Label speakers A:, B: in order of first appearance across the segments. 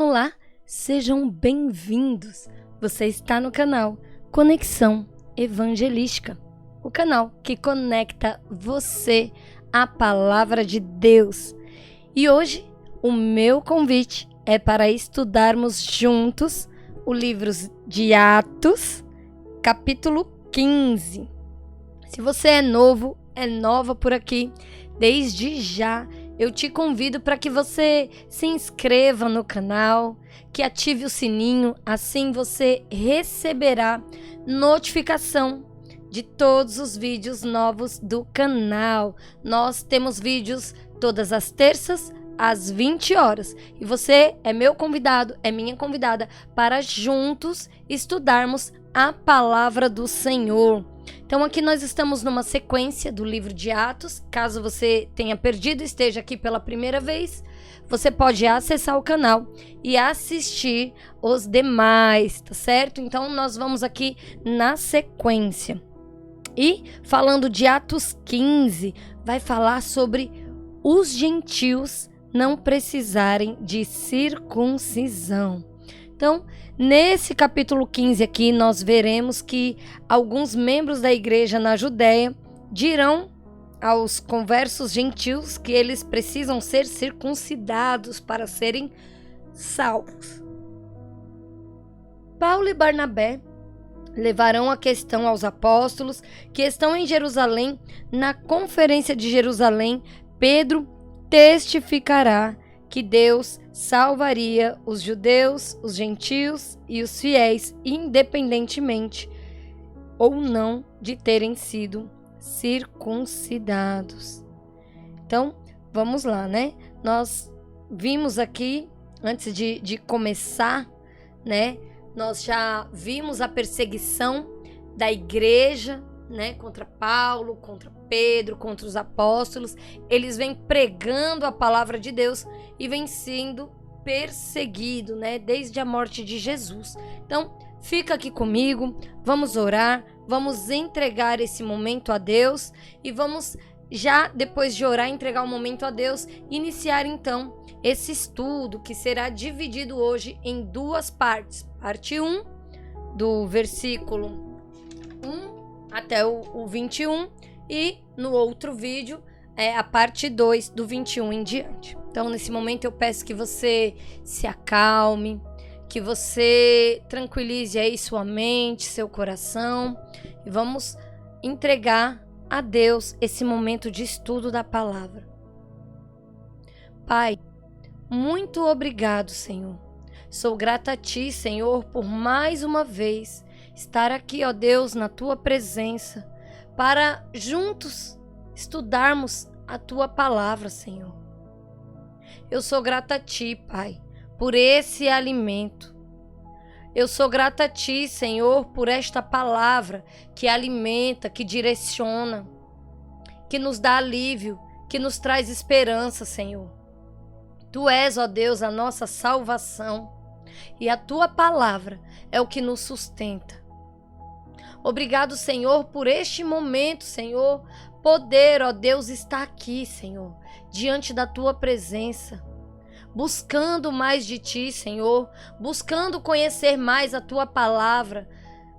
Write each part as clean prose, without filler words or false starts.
A: Olá, sejam bem-vindos! Você está no canal Conexão Evangelística, o canal que conecta você à Palavra de Deus. E hoje, o meu convite é para estudarmos juntos o livro de Atos, capítulo 15. Se você é novo, é nova por aqui, desde já eu te convido para que você se inscreva no canal, que ative o sininho, assim você receberá notificação de todos os vídeos novos do canal. Nós temos vídeos todas as terças, às 20 horas. E você é meu convidado, é minha convidada, para juntos estudarmos a palavra do Senhor. Então aqui nós estamos numa sequência do livro de Atos. Caso você tenha perdido, esteja aqui pela primeira vez, você pode acessar o canal e assistir os demais, tá certo? Então nós vamos aqui na sequência. E falando de Atos 15, vai falar sobre os gentios não precisarem de circuncisão. Então, nesse capítulo 15 aqui, nós veremos que alguns membros da igreja na Judéia dirão aos conversos gentios que eles precisam ser circuncidados para serem salvos. Paulo e Barnabé levarão a questão aos apóstolos que estão em Jerusalém. Na conferência de Jerusalém, Pedro testificará que Deus salvaria os judeus, os gentios e os fiéis, independentemente ou não de terem sido circuncidados. Então, vamos lá, né? Nós vimos aqui, antes de começar, né? Nós já vimos a perseguição da igreja, né? Contra Paulo, contra Pedro, contra os apóstolos. Eles vêm pregando a palavra de Deus e vêm sendo perseguidos, né? Desde a morte de Jesus. Então, fica aqui comigo, vamos orar, vamos entregar esse momento a Deus e vamos já, depois de orar, entregar o momento a Deus, iniciar então esse estudo que será dividido hoje em duas partes. Parte 1, do versículo 1 até o 21, e no outro vídeo é a parte 2 do 21 em diante. Então, nesse momento eu peço que você se acalme, que você tranquilize aí sua mente, seu coração, e vamos entregar a Deus esse momento de estudo da palavra. Pai, muito obrigado, Senhor. Sou grata a Ti, Senhor, por mais uma vez estar aqui, ó Deus, na Tua presença, para juntos estudarmos a Tua palavra, Senhor. Eu sou grata a Ti, Pai, por esse alimento. Eu sou grata a Ti, Senhor, por esta palavra que alimenta, que direciona, que nos dá alívio, que nos traz esperança, Senhor. Tu és, ó Deus, a nossa salvação, e a Tua palavra é o que nos sustenta. Obrigado, Senhor, por este momento, Senhor, poder, ó Deus, estar aqui, Senhor, diante da Tua presença, buscando mais de Ti, Senhor, buscando conhecer mais a Tua palavra,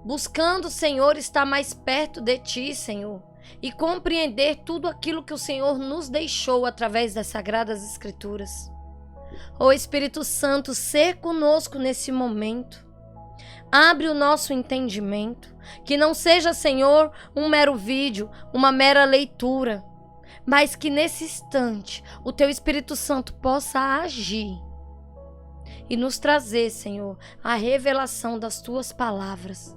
A: buscando, Senhor, estar mais perto de Ti, Senhor, e compreender tudo aquilo que o Senhor nos deixou através das Sagradas Escrituras. Ó Espírito Santo, ser conosco nesse momento. Abre o nosso entendimento, que não seja, Senhor, um mero vídeo, uma mera leitura, mas que nesse instante o Teu Espírito Santo possa agir e nos trazer, Senhor, a revelação das Tuas palavras.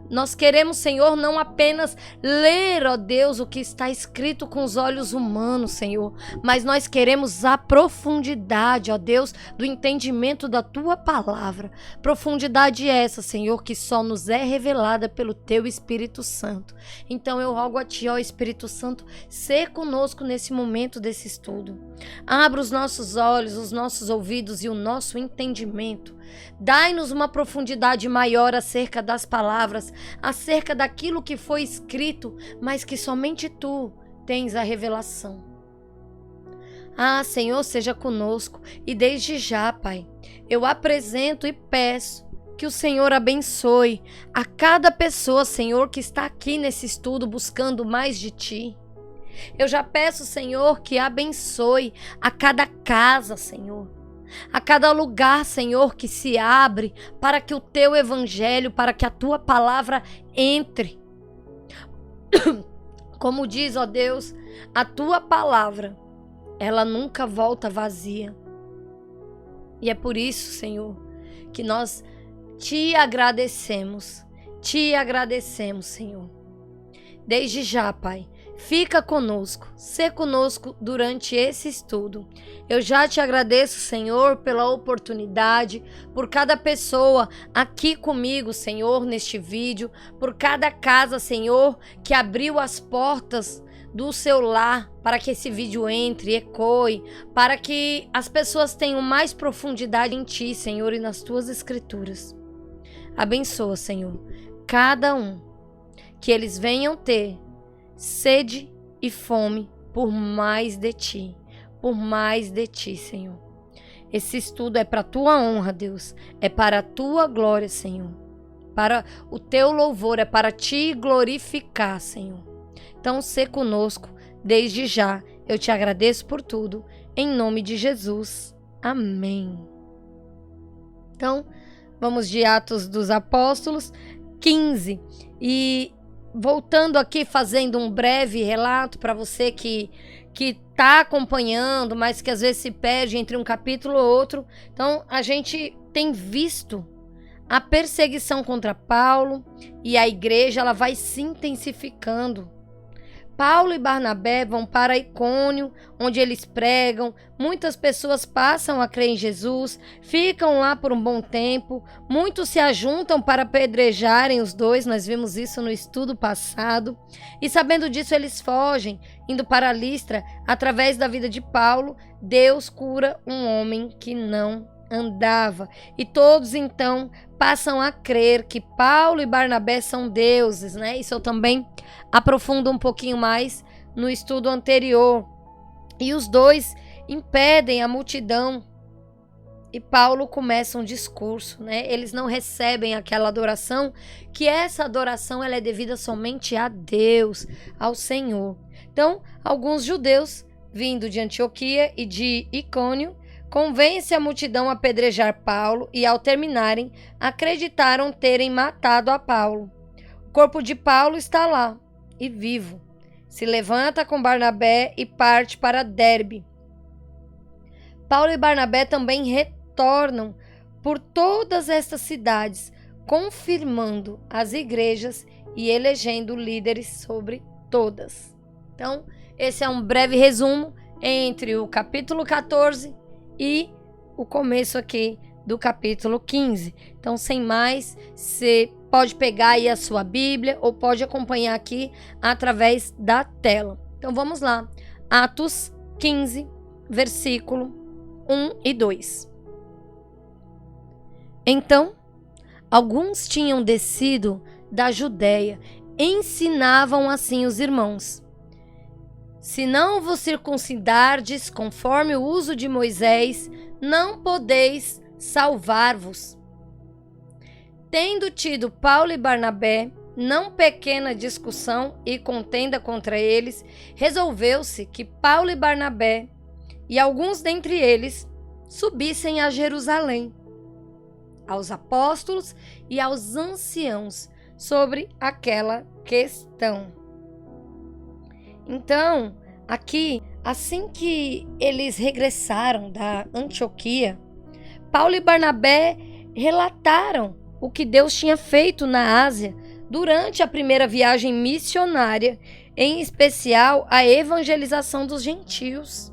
A: Nós queremos, Senhor, não apenas ler, ó Deus, o que está escrito com os olhos humanos, Senhor, mas nós queremos a profundidade, ó Deus, do entendimento da Tua palavra. Profundidade essa, Senhor, que só nos é revelada pelo Teu Espírito Santo. Então eu rogo a Ti, ó Espírito Santo, ser conosco nesse momento desse estudo. Abra os nossos olhos, os nossos ouvidos e o nosso entendimento. Dai-nos uma profundidade maior acerca das palavras, acerca daquilo que foi escrito, mas que somente Tu tens a revelação. Ah, Senhor, seja conosco. E desde já, Pai, eu apresento e peço que o Senhor abençoe a cada pessoa, Senhor, que está aqui nesse estudo buscando mais de Ti. Eu já peço, Senhor, que abençoe a cada casa, Senhor, a cada lugar, Senhor, que se abre para que o Teu Evangelho, para que a Tua palavra entre. Como diz, ó Deus, a Tua palavra, ela nunca volta vazia. E é por isso, Senhor, que nós Te agradecemos, Senhor. Desde já, Pai, fica conosco, sê conosco durante esse estudo. Eu já Te agradeço, Senhor, pela oportunidade, por cada pessoa aqui comigo, Senhor, neste vídeo, por cada casa, Senhor, que abriu as portas do seu lar para que esse vídeo entre, ecoe, para que as pessoas tenham mais profundidade em Ti, Senhor, e nas Tuas Escrituras. Abençoa, Senhor, cada um, que eles venham ter sede e fome por mais de Ti, Senhor. Esse estudo é para a Tua honra, Deus, é para a Tua glória, Senhor, para o Teu louvor, é para Te glorificar, Senhor. Então, sê conosco desde já. Eu Te agradeço por tudo, em nome de Jesus. Amém. Então, vamos de Atos dos Apóstolos 15. E voltando aqui, fazendo um breve relato para você que está acompanhando, mas que às vezes se perde entre um capítulo ou outro. Então, a gente tem visto a perseguição contra Paulo e a igreja, ela vai se intensificando. Paulo e Barnabé vão para Icônio, onde eles pregam. Muitas pessoas passam a crer em Jesus, ficam lá por um bom tempo. Muitos se ajuntam para apedrejarem os dois, nós vimos isso no estudo passado. E sabendo disso, eles fogem, indo para Listra. Através da vida de Paulo, Deus cura um homem que não andava. E todos então passam a crer que Paulo e Barnabé são deuses, né? Isso eu também aprofundo um pouquinho mais no estudo anterior. E os dois impedem a multidão. E Paulo começa um discurso, né? Eles não recebem aquela adoração, que essa adoração ela é devida somente a Deus, ao Senhor. Então, alguns judeus, vindo de Antioquia e de Icônio, convence a multidão a apedrejar Paulo e, ao terminarem, acreditaram terem matado a Paulo. O corpo de Paulo está lá, e vivo. Se levanta com Barnabé e parte para Derbe. Paulo e Barnabé também retornam por todas estas cidades, confirmando as igrejas e elegendo líderes sobre todas. Então, esse é um breve resumo entre o capítulo 14 e o começo aqui do capítulo 15. Então, sem mais, você pode pegar aí a sua Bíblia ou pode acompanhar aqui através da tela. Então, vamos lá. Atos 15, versículo 1 e 2. Então, alguns tinham descido da Judéia, ensinavam assim os irmãos: se não vos circuncidardes conforme o uso de Moisés, não podeis salvar-vos. Tendo tido Paulo e Barnabé não pequena discussão e contenda contra eles, resolveu-se que Paulo e Barnabé e alguns dentre eles subissem a Jerusalém, aos apóstolos e aos anciãos, sobre aquela questão. Então, aqui, assim que eles regressaram da Antioquia, Paulo e Barnabé relataram o que Deus tinha feito na Ásia durante a primeira viagem missionária, em especial a evangelização dos gentios.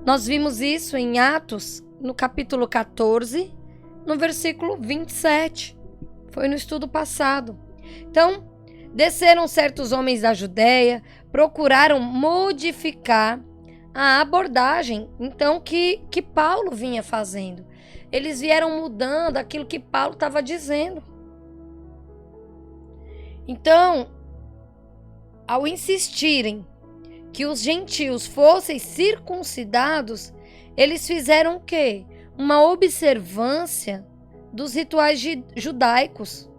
A: Nós vimos isso em Atos, no capítulo 14, no versículo 27. Foi no estudo passado. Então, desceram certos homens da Judéia, procuraram modificar a abordagem, então, que Paulo vinha fazendo. Eles vieram mudando aquilo que Paulo estava dizendo. Então, ao insistirem que os gentios fossem circuncidados, eles fizeram o quê? Uma observância dos rituais judaicos,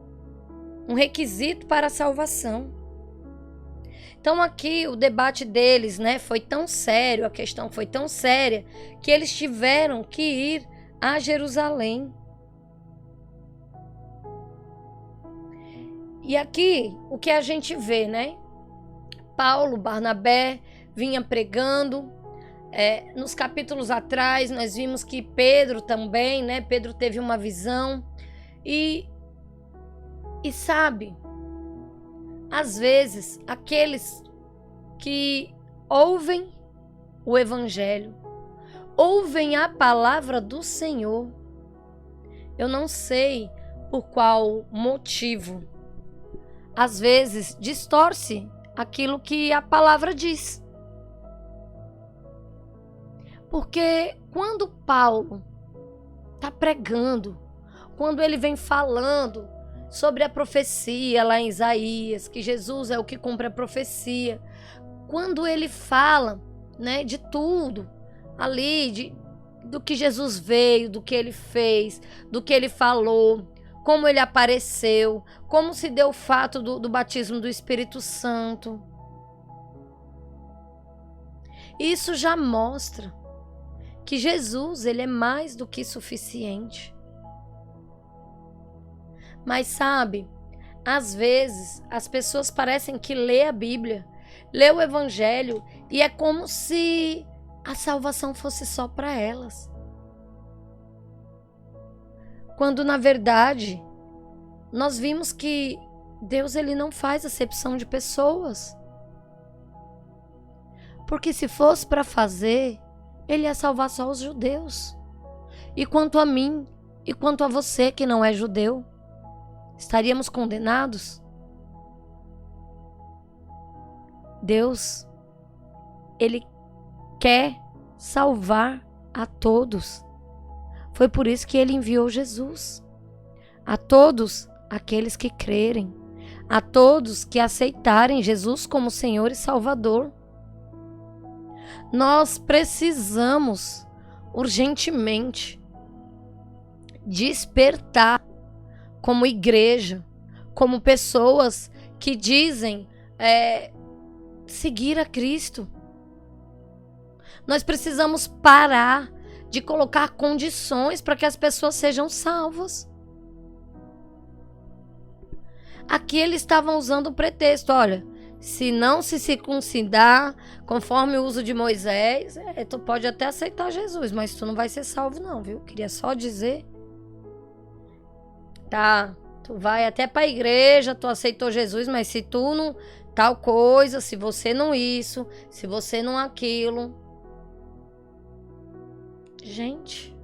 A: um requisito para a salvação. Então aqui o debate deles, foi tão sério, a questão foi tão séria, que eles tiveram que ir a Jerusalém. E aqui o que a gente vê, Paulo, Barnabé vinha pregando. Nos capítulos atrás nós vimos que Pedro também, Pedro teve uma visão. E sabe, às vezes aqueles que ouvem o evangelho, ouvem a palavra do Senhor, eu não sei por qual motivo, às vezes distorce aquilo que a palavra diz. Porque quando Paulo está pregando, quando ele vem falando sobre a profecia lá em Isaías, que Jesus é o que cumpre a profecia, quando ele fala, de tudo ali, do que Jesus veio, do que ele fez, do que ele falou, como ele apareceu, como se deu o fato do batismo do Espírito Santo. Isso já mostra que Jesus, ele é mais do que suficiente. Mas sabe, às vezes as pessoas parecem que lê a Bíblia, lê o Evangelho e é como se a salvação fosse só para elas. Quando na verdade nós vimos que Deus, ele não faz acepção de pessoas. Porque se fosse para fazer, ele ia salvar só os judeus. E quanto a mim e quanto a você que não é judeu, estaríamos condenados? Deus, ele quer salvar a todos. Foi por isso que ele enviou Jesus. A todos aqueles que crerem, a todos que aceitarem Jesus como Senhor e Salvador. Nós precisamos urgentemente despertar como igreja, como pessoas que dizem seguir a Cristo. Nós precisamos parar de colocar condições para que as pessoas sejam salvas. Aqui eles estavam usando o pretexto, olha, se não se circuncidar conforme o uso de Moisés, tu pode até aceitar Jesus, mas tu não vai ser salvo não, viu? Queria só dizer. Tá, tu vai até para a igreja, tu aceitou Jesus, mas se tu não tal coisa, se você não isso, se você não aquilo. Gente,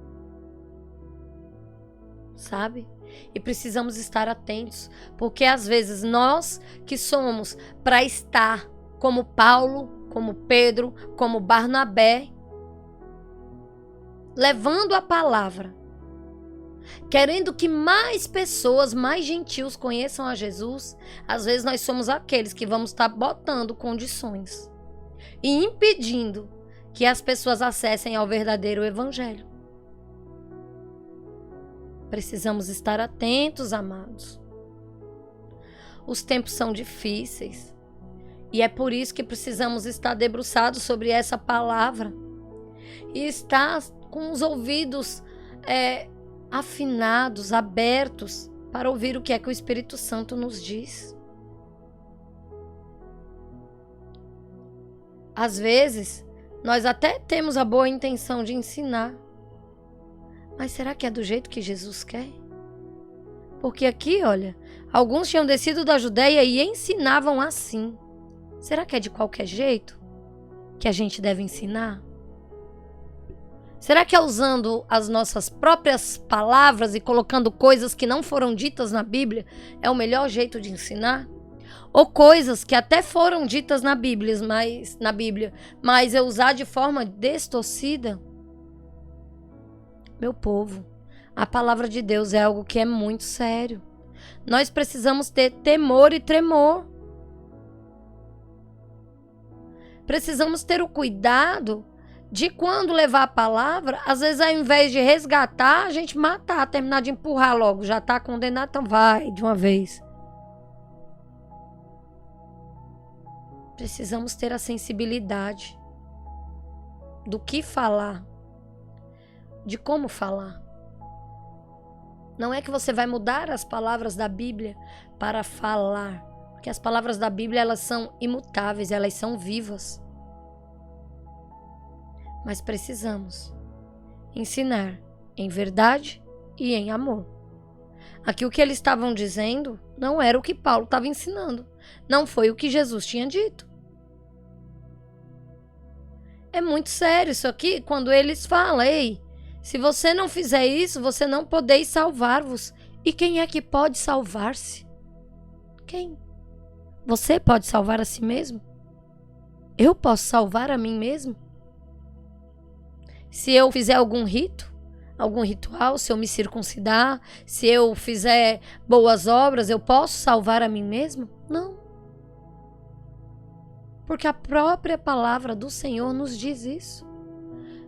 A: sabe? E precisamos estar atentos, porque às vezes nós que somos para estar como Paulo, como Pedro, como Barnabé, levando a palavra, querendo que mais pessoas, mais gentios conheçam a Jesus, às vezes nós somos aqueles que vamos estar botando condições e impedindo que as pessoas acessem ao verdadeiro evangelho. Precisamos estar atentos, amados. Os tempos são difíceis e é por isso que precisamos estar debruçados sobre essa palavra e estar com os ouvidos afinados, abertos para ouvir o que é que o Espírito Santo nos diz. Às vezes, nós até temos a boa intenção de ensinar, mas será que é do jeito que Jesus quer? Porque aqui, olha, alguns tinham descido da Judéia e ensinavam assim. Será que é de qualquer jeito que a gente deve ensinar? Será que é usando as nossas próprias palavras e colocando coisas que não foram ditas na Bíblia é o melhor jeito de ensinar? Ou coisas que até foram ditas na Bíblia, mas eu usar de forma distorcida? Meu povo, a palavra de Deus é algo que é muito sério. Nós precisamos ter temor e tremor. Precisamos ter o cuidado de quando levar a palavra, às vezes ao invés de resgatar, a gente matar, terminar de empurrar logo. Já está condenado, então vai de uma vez. Precisamos ter a sensibilidade do que falar, de como falar. Não é que você vai mudar as palavras da Bíblia para falar, porque as palavras da Bíblia, elas são imutáveis, elas são vivas. Mas precisamos ensinar em verdade e em amor. Aqui o que eles estavam dizendo não era o que Paulo estava ensinando. Não foi o que Jesus tinha dito. É muito sério isso aqui quando eles falam: ei, se você não fizer isso, você não podeis salvar-vos. E quem é que pode salvar-se? Quem? Você pode salvar a si mesmo? Eu posso salvar a mim mesmo? Se eu fizer algum rito, algum ritual, se eu me circuncidar, se eu fizer boas obras, eu posso salvar a mim mesmo? Não. Porque a própria palavra do Senhor nos diz isso.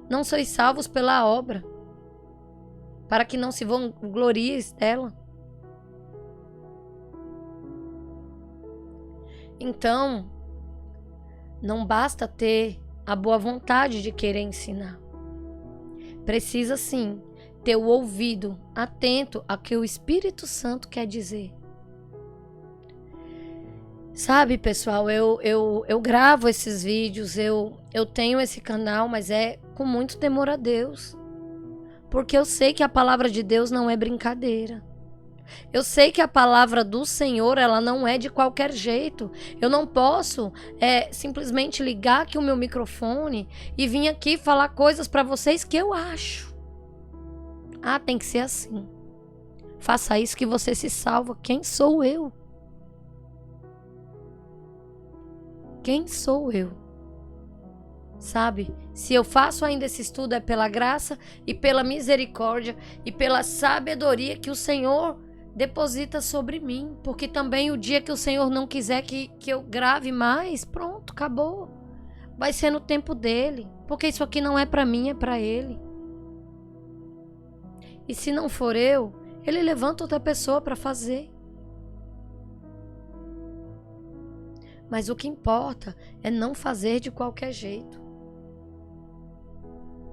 A: Não sois salvos pela obra, para que não se vanglorieis dela. Então, não basta ter a boa vontade de querer ensinar. Precisa sim ter o ouvido atento ao que o Espírito Santo quer dizer. Sabe, pessoal, eu gravo esses vídeos, eu tenho esse canal, mas é com muito temor a Deus. Porque eu sei que a palavra de Deus não é brincadeira. Eu sei que a palavra do Senhor, ela não é de qualquer jeito. Eu não posso simplesmente ligar aqui o meu microfone e vir aqui falar coisas para vocês que eu acho. Ah, tem que ser assim. Faça isso que você se salva. Quem sou eu? Quem sou eu? Sabe? Se eu faço ainda esse estudo é pela graça e pela misericórdia e pela sabedoria que o Senhor deposita sobre mim. Porque também o dia que o Senhor não quiser que eu grave mais, pronto, acabou. Vai ser no tempo dele. Porque isso aqui não é para mim, é para ele. E se não for eu, ele levanta outra pessoa para fazer. Mas o que importa é não fazer de qualquer jeito.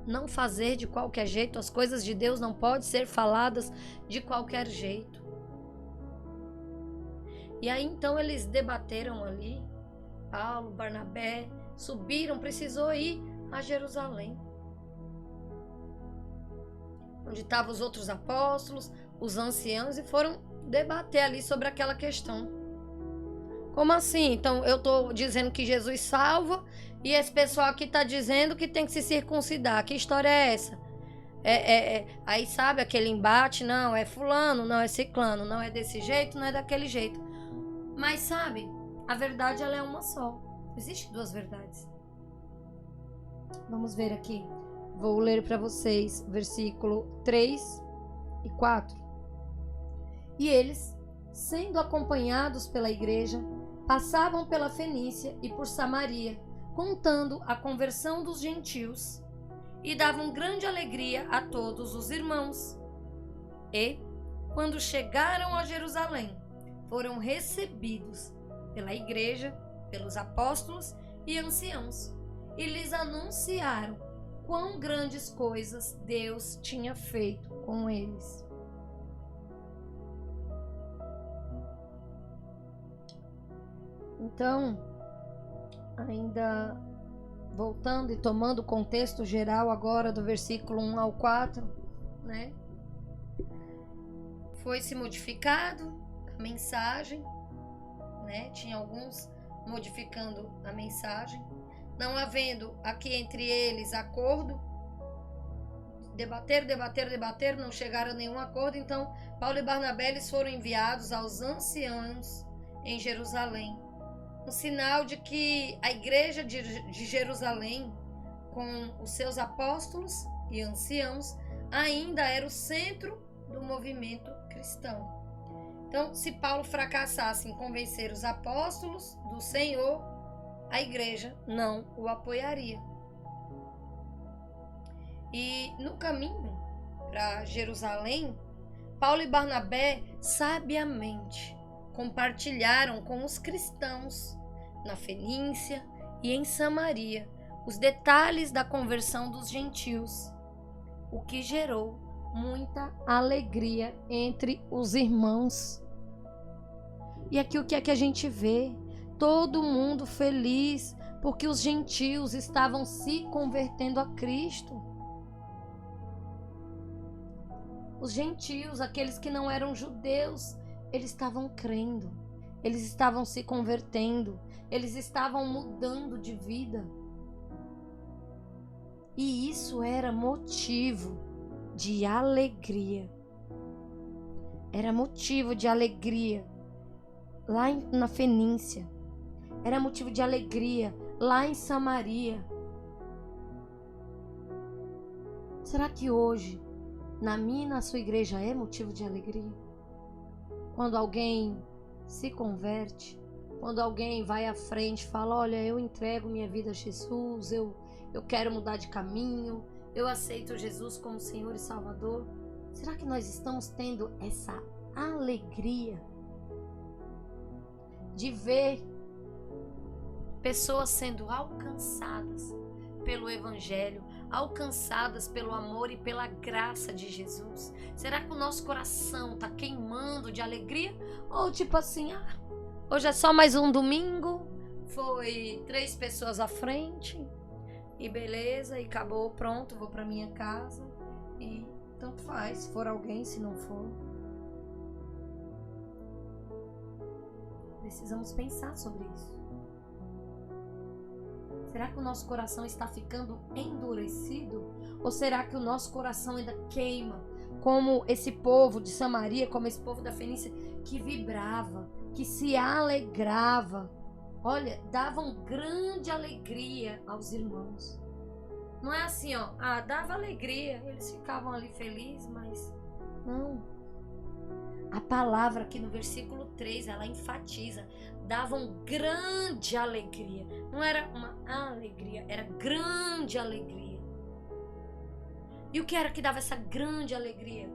A: Não fazer de qualquer jeito. As coisas de Deus não podem ser faladas de qualquer jeito. E aí então eles debateram ali. Paulo, Barnabé, subiram, precisou ir a Jerusalém. Onde estavam os outros apóstolos, os anciãos, e foram debater ali sobre aquela questão. Como assim? Então eu estou dizendo que Jesus salva e esse pessoal aqui está dizendo que tem que se circuncidar. Que história é essa? Aí sabe aquele embate? Não, é fulano, não é ciclano, não é desse jeito, não é daquele jeito. Mas sabe, a verdade ela é uma só. Existem duas verdades. Vamos ver aqui. Vou ler para vocês versículo 3 e 4. E eles, sendo acompanhados pela igreja, passavam pela Fenícia e por Samaria, contando a conversão dos gentios, e davam grande alegria a todos os irmãos. E, quando chegaram a Jerusalém, foram recebidos pela igreja, pelos apóstolos e anciãos, e lhes anunciaram quão grandes coisas Deus tinha feito com eles. Então, ainda voltando e tomando o contexto geral agora do versículo 1 ao 4, né? Foi se modificado a mensagem, né? Tinha alguns modificando a mensagem, não havendo aqui entre eles acordo, debater, não chegaram a nenhum acordo. Então Paulo e Barnabé eles foram enviados aos anciãos em Jerusalém, um sinal de que a igreja de Jerusalém, com os seus apóstolos e anciãos, ainda era o centro do movimento cristão. Então, se Paulo fracassasse em convencer os apóstolos do Senhor, a igreja não o apoiaria. E no caminho para Jerusalém, Paulo e Barnabé sabiamente compartilharam com os cristãos na Fenícia e em Samaria os detalhes da conversão dos gentios, o que gerou muita alegria entre os irmãos. E aqui o que é que a gente vê? Todo mundo feliz porque os gentios estavam se convertendo a Cristo. Os gentios, aqueles que não eram judeus, eles estavam crendo, eles estavam se convertendo, eles estavam mudando de vida. E isso era motivo de alegria. Era motivo de alegria lá na Fenícia. Era motivo de alegria lá em Samaria. Será que hoje, na minha e na sua igreja, é motivo de alegria? Quando alguém se converte, quando alguém vai à frente e fala, olha, eu entrego minha vida a Jesus, eu quero mudar de caminho, eu aceito Jesus como Senhor e Salvador. Será que nós estamos tendo essa alegria de ver pessoas sendo alcançadas pelo Evangelho, alcançadas pelo amor e pela graça de Jesus? Será que o nosso coração está queimando de alegria? Ou tipo assim, hoje é só mais um domingo, foi 3 pessoas à frente e beleza, e acabou, pronto, vou para minha casa e tanto faz, se for alguém, se não for. Precisamos pensar sobre isso. Será que o nosso coração está ficando endurecido? Ou será que o nosso coração ainda queima? Como esse povo de Samaria, como esse povo da Fenícia, que vibrava, que se alegrava. Olha, davam grande alegria aos irmãos. Não é assim, dava alegria, eles ficavam ali felizes, mas não. A palavra aqui no versículo 3, ela enfatiza, davam grande alegria. Não era uma alegria, era grande alegria. E o que era que dava essa grande alegria?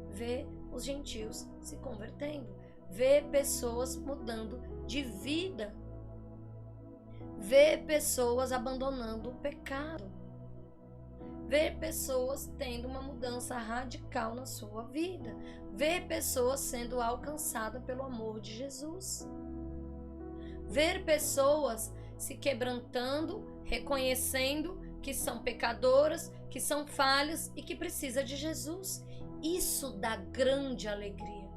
A: Ver os gentios se convertendo, ver pessoas mudando de vida, ver pessoas abandonando o pecado, ver pessoas tendo uma mudança radical na sua vida, ver pessoas sendo alcançadas pelo amor de Jesus, ver pessoas se quebrantando, reconhecendo que são pecadoras, que são falhas e que precisam de Jesus. Isso dá grande alegria.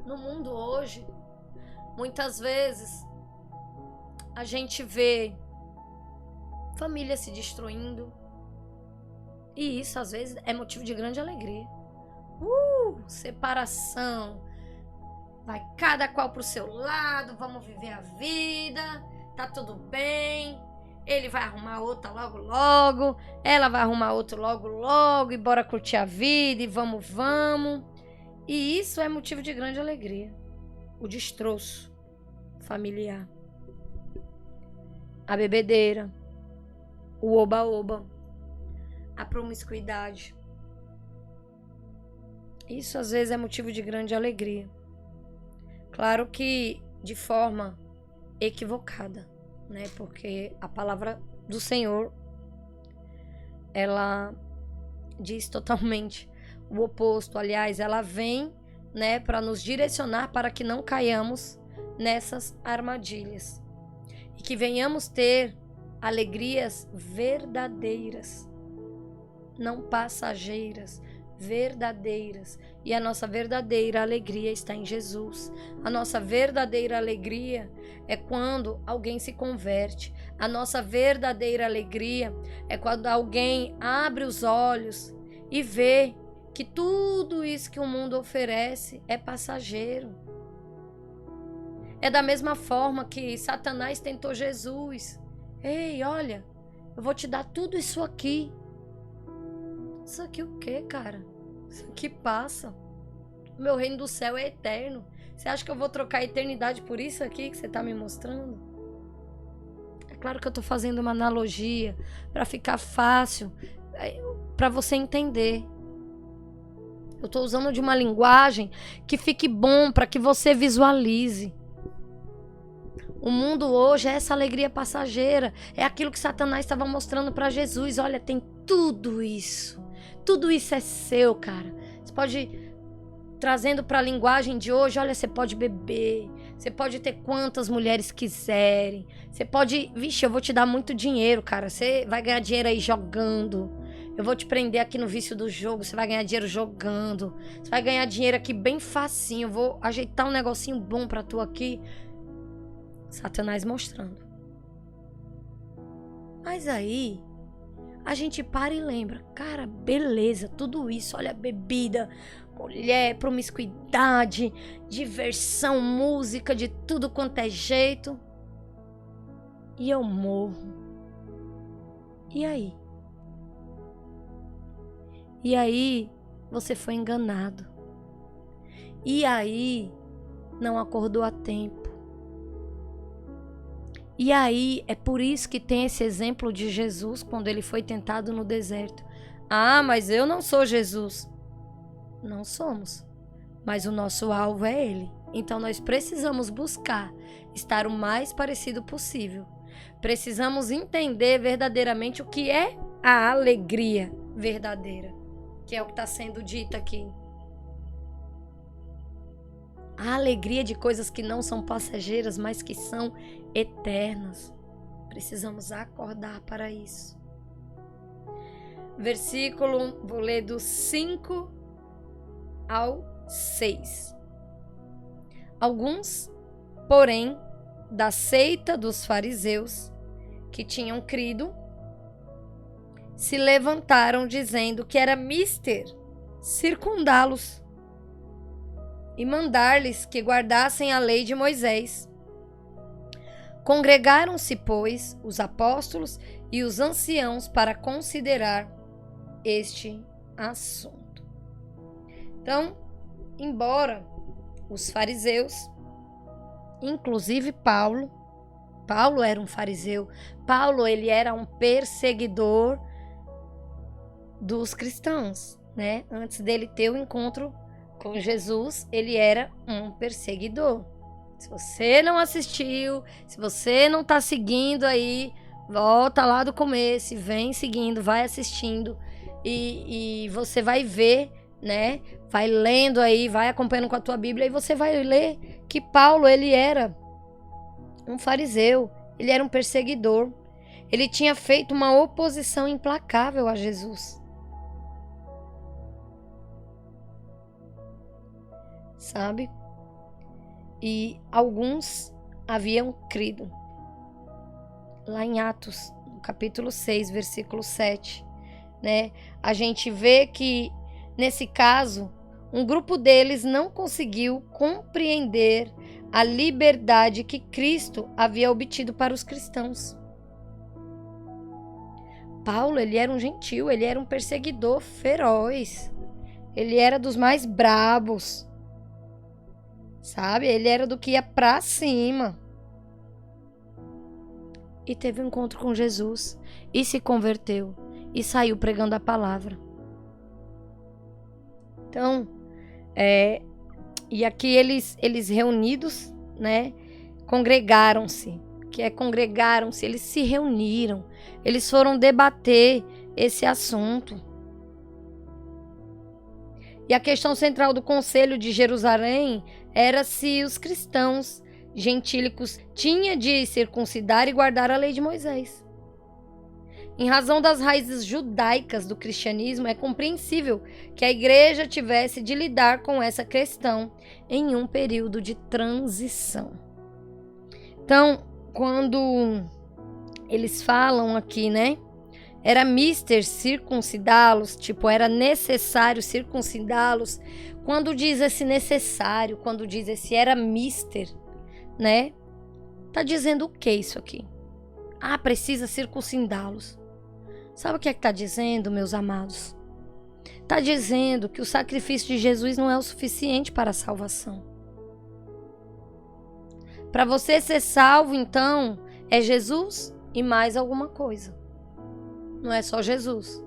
A: No mundo hoje, muitas vezes, a gente vê família se destruindo. E isso, às vezes, é motivo de grande alegria. Separação. Vai cada qual pro seu lado, vamos viver a vida, tá tudo bem. Ele vai arrumar outra logo logo, ela vai arrumar outro logo logo, e bora curtir a vida, e vamos. E isso é motivo de grande alegria. O destroço familiar, a bebedeira, o oba-oba, a promiscuidade. Isso às vezes é motivo de grande alegria. Claro que de forma equivocada, né? Porque a palavra do Senhor, ela diz totalmente o oposto. Aliás, ela vem, né, para nos direcionar para que não caiamos nessas armadilhas e que venhamos ter alegrias verdadeiras, não passageiras, verdadeiras. E a nossa verdadeira alegria está em Jesus. A nossa verdadeira alegria é quando alguém se converte. A nossa verdadeira alegria é quando alguém abre os olhos e vê que tudo isso que o mundo oferece é passageiro. É da mesma forma que Satanás tentou Jesus. Ei, olha, eu vou te dar tudo isso aqui. Isso aqui o quê, cara? Isso aqui passa. O meu reino do céu é eterno. Você acha que eu vou trocar a eternidade por isso aqui que você está me mostrando? Claro que eu tô fazendo uma analogia para ficar fácil, para você entender. Eu tô usando de uma linguagem que fique bom para que você visualize. O mundo hoje é essa alegria passageira. É aquilo que Satanás estava mostrando para Jesus. Olha, tem tudo isso. Tudo isso é seu, cara. Você pode, trazendo para a linguagem de hoje, olha, você pode beber. Você pode ter quantas mulheres quiserem. Você pode... Vixe, eu vou te dar muito dinheiro, cara. Você vai ganhar dinheiro aí jogando. Eu vou te prender aqui no vício do jogo. Você vai ganhar dinheiro jogando. Você vai ganhar dinheiro aqui bem facinho. Eu vou ajeitar um negocinho bom pra tu aqui. Satanás mostrando. Mas aí, a gente para e lembra. Cara, beleza, tudo isso. Olha, bebida, mulher, promiscuidade, diversão, música, de tudo quanto é jeito. E eu morro. E aí? E aí, você foi enganado. E aí, não acordou a tempo. E aí, é por isso que tem esse exemplo de Jesus quando ele foi tentado no deserto. Ah, mas eu não sou Jesus. Não somos. Mas o nosso alvo é ele. Então nós precisamos buscar estar o mais parecido possível. Precisamos entender verdadeiramente o que é a alegria verdadeira, que é o que está sendo dito aqui. A alegria de coisas que não são passageiras, mas que são eternas. Precisamos acordar para isso. Versículo, vou ler do 5 ao 6. Alguns, porém, da seita dos fariseus, que tinham crido, se levantaram dizendo que era mister circundá-los e mandar-lhes que guardassem a lei de Moisés. Congregaram-se, pois, os apóstolos e os anciãos para considerar este assunto. Então, embora os fariseus, inclusive Paulo era um fariseu, Paulo ele era um perseguidor dos cristãos, né? Antes dele ter o encontro com Jesus, ele era um perseguidor. Se você não assistiu, se você não tá seguindo aí, volta lá do começo, vem seguindo, vai assistindo e você vai ver, né? Vai lendo aí, vai acompanhando com a tua Bíblia e você vai ler que Paulo, ele era um fariseu, ele era um perseguidor. Ele tinha feito uma oposição implacável a Jesus. Sabe? E alguns haviam crido. Lá em Atos, no capítulo 6, versículo 7, né? A gente vê que, nesse caso, um grupo deles não conseguiu compreender a liberdade que Cristo havia obtido para os cristãos. Paulo, ele era um gentil, ele era um perseguidor feroz. Ele era dos mais brabos. Sabe? Ele era do que ia pra cima. E teve um encontro com Jesus. E se converteu. E saiu pregando a palavra. Então, e aqui eles reunidos, né? Congregaram-se. Que é congregaram-se. Eles se reuniram. Eles foram debater esse assunto. E a questão central do Conselho de Jerusalém era se os cristãos gentílicos tinham de circuncidar e guardar a lei de Moisés. Em razão das raízes judaicas do cristianismo, é compreensível que a igreja tivesse de lidar com essa questão em um período de transição. Então, quando eles falam aqui, né? Era mister circuncidá-los, tipo, era necessário circuncidá-los. Quando diz esse necessário, quando diz esse era mister, né? Tá dizendo o que isso aqui? Ah, precisa circuncidá-los. Sabe o que é que tá dizendo, meus amados? Tá dizendo que o sacrifício de Jesus não é o suficiente para a salvação. Para você ser salvo, então, é Jesus e mais alguma coisa. Não é só Jesus.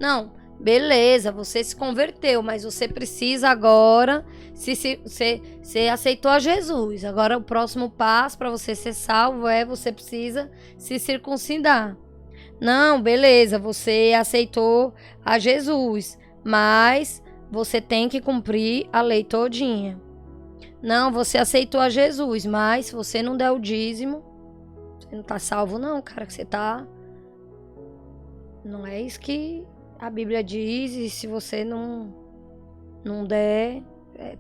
A: Não, beleza, você se converteu, mas você precisa agora, você aceitou a Jesus. Agora o próximo passo para você ser salvo é você precisa se circuncidar. Não, beleza, você aceitou a Jesus, mas você tem que cumprir a lei todinha. Não, você aceitou a Jesus, mas se você não der o dízimo, você não tá salvo não, cara, que você tá... Não é isso que a Bíblia diz, e se você não der,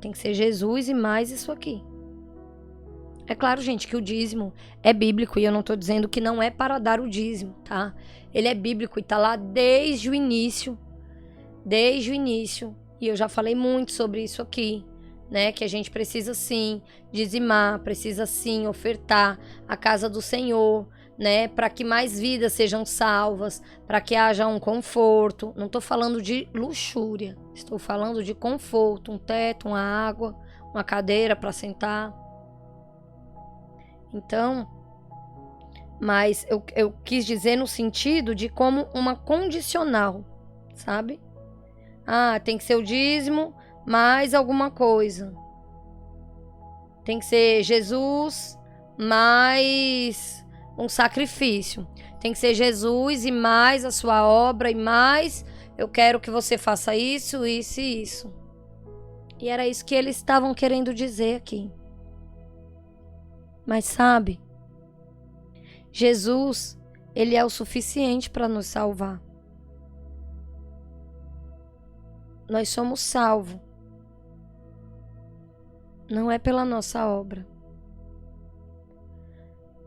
A: tem que ser Jesus e mais isso aqui. É claro, gente, que o dízimo é bíblico e eu não tô dizendo que não é para dar o dízimo, tá? Ele é bíblico e tá lá desde o início, e eu já falei muito sobre isso aqui, né? Que a gente precisa sim dizimar, precisa sim ofertar a casa do Senhor, né, para que mais vidas sejam salvas, para que haja um conforto. Não estou falando de luxúria, estou falando de conforto, um teto, uma água, uma cadeira para sentar. Então, mas eu quis dizer no sentido de como uma condicional, sabe? Ah, tem que ser o dízimo mais alguma coisa. Tem que ser Jesus mais um sacrifício. Tem que ser Jesus e mais a sua obra e mais eu quero que você faça isso, isso e isso. E era isso que eles estavam querendo dizer aqui. Mas sabe, Jesus, ele é o suficiente para nos salvar. Nós somos salvos. Não é pela nossa obra.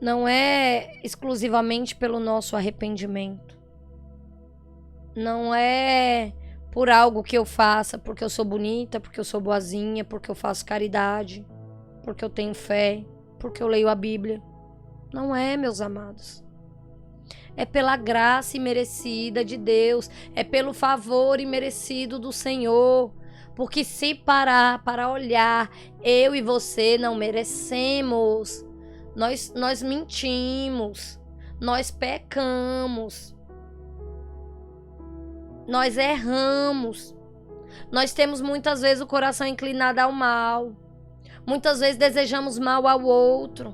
A: Não é exclusivamente pelo nosso arrependimento. Não é por algo que eu faça, porque eu sou bonita, porque eu sou boazinha, porque eu faço caridade, porque eu tenho fé, porque eu leio a Bíblia. Não é, meus amados. É pela graça imerecida de Deus, é pelo favor imerecido do Senhor. Porque se parar para olhar, eu e você não merecemos. Nós mentimos, nós pecamos, nós erramos, nós temos muitas vezes o coração inclinado ao mal, muitas vezes desejamos mal ao outro,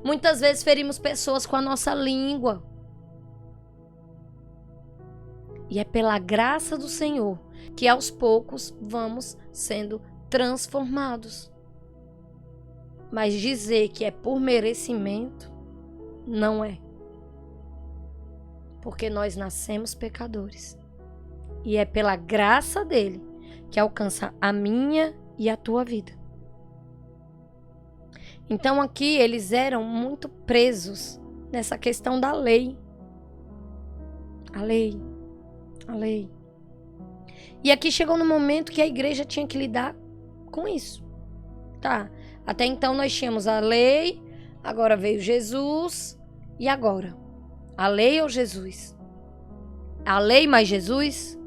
A: muitas vezes ferimos pessoas com a nossa língua. E é pela graça do Senhor que aos poucos vamos sendo transformados. Mas dizer que é por merecimento, não é. Porque nós nascemos pecadores. E é pela graça dele que alcança a minha e a tua vida. Então aqui eles eram muito presos nessa questão da lei. A lei. E aqui chegou no momento que a igreja tinha que lidar com isso. Tá? Até então nós tínhamos a lei, agora veio Jesus, e agora? A lei ou Jesus? A lei mais Jesus?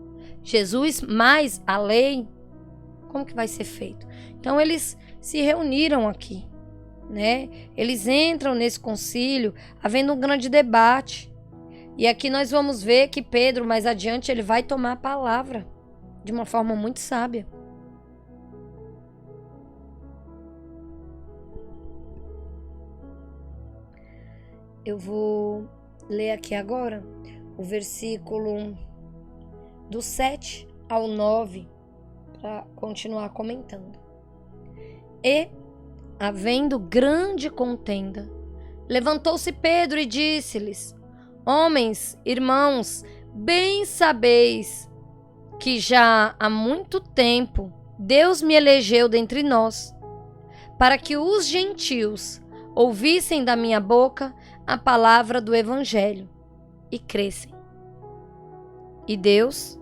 A: Jesus mais a lei? Como que vai ser feito? Então eles se reuniram aqui, né? Eles entram nesse concílio, havendo um grande debate. E aqui nós vamos ver que Pedro, mais adiante, ele vai tomar a palavra de uma forma muito sábia. Eu vou ler aqui agora o versículo do 7 ao 9 para continuar comentando. E, havendo grande contenda, levantou-se Pedro e disse-lhes: Homens, irmãos, bem sabeis que já há muito tempo Deus me elegeu dentre nós, para que os gentios ouvissem da minha boca a palavra do Evangelho e crescem. E Deus,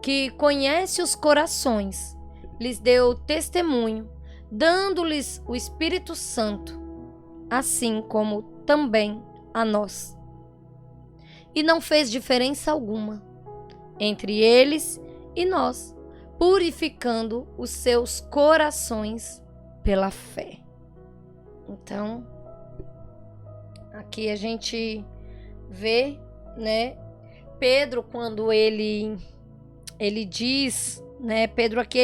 A: que conhece os corações, lhes deu testemunho, dando-lhes o Espírito Santo, assim como também a nós. E não fez diferença alguma entre eles e nós, purificando os seus corações pela fé. Então, aqui a gente vê, né, Pedro, quando ele diz, né, Pedro aqui,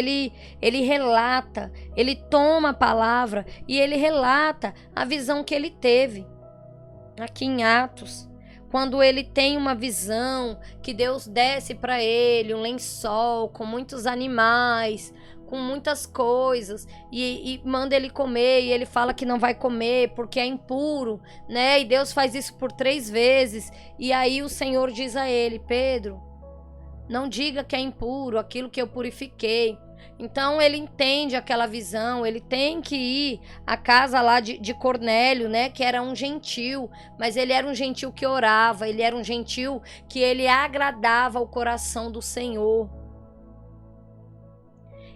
A: ele relata, ele toma a palavra e ele relata a visão que ele teve aqui em Atos. Quando ele tem uma visão que Deus desce para ele um lençol com muitos animais, com muitas coisas, e manda ele comer, e ele fala que não vai comer porque é impuro, né? E Deus faz isso por 3 vezes. E aí o Senhor diz a ele: Pedro, não diga que é impuro aquilo que eu purifiquei. Então ele entende aquela visão, ele tem que ir à casa lá de Cornélio, né, que era um gentil, mas ele era um gentil que orava, ele era um gentil que ele agradava o coração do Senhor.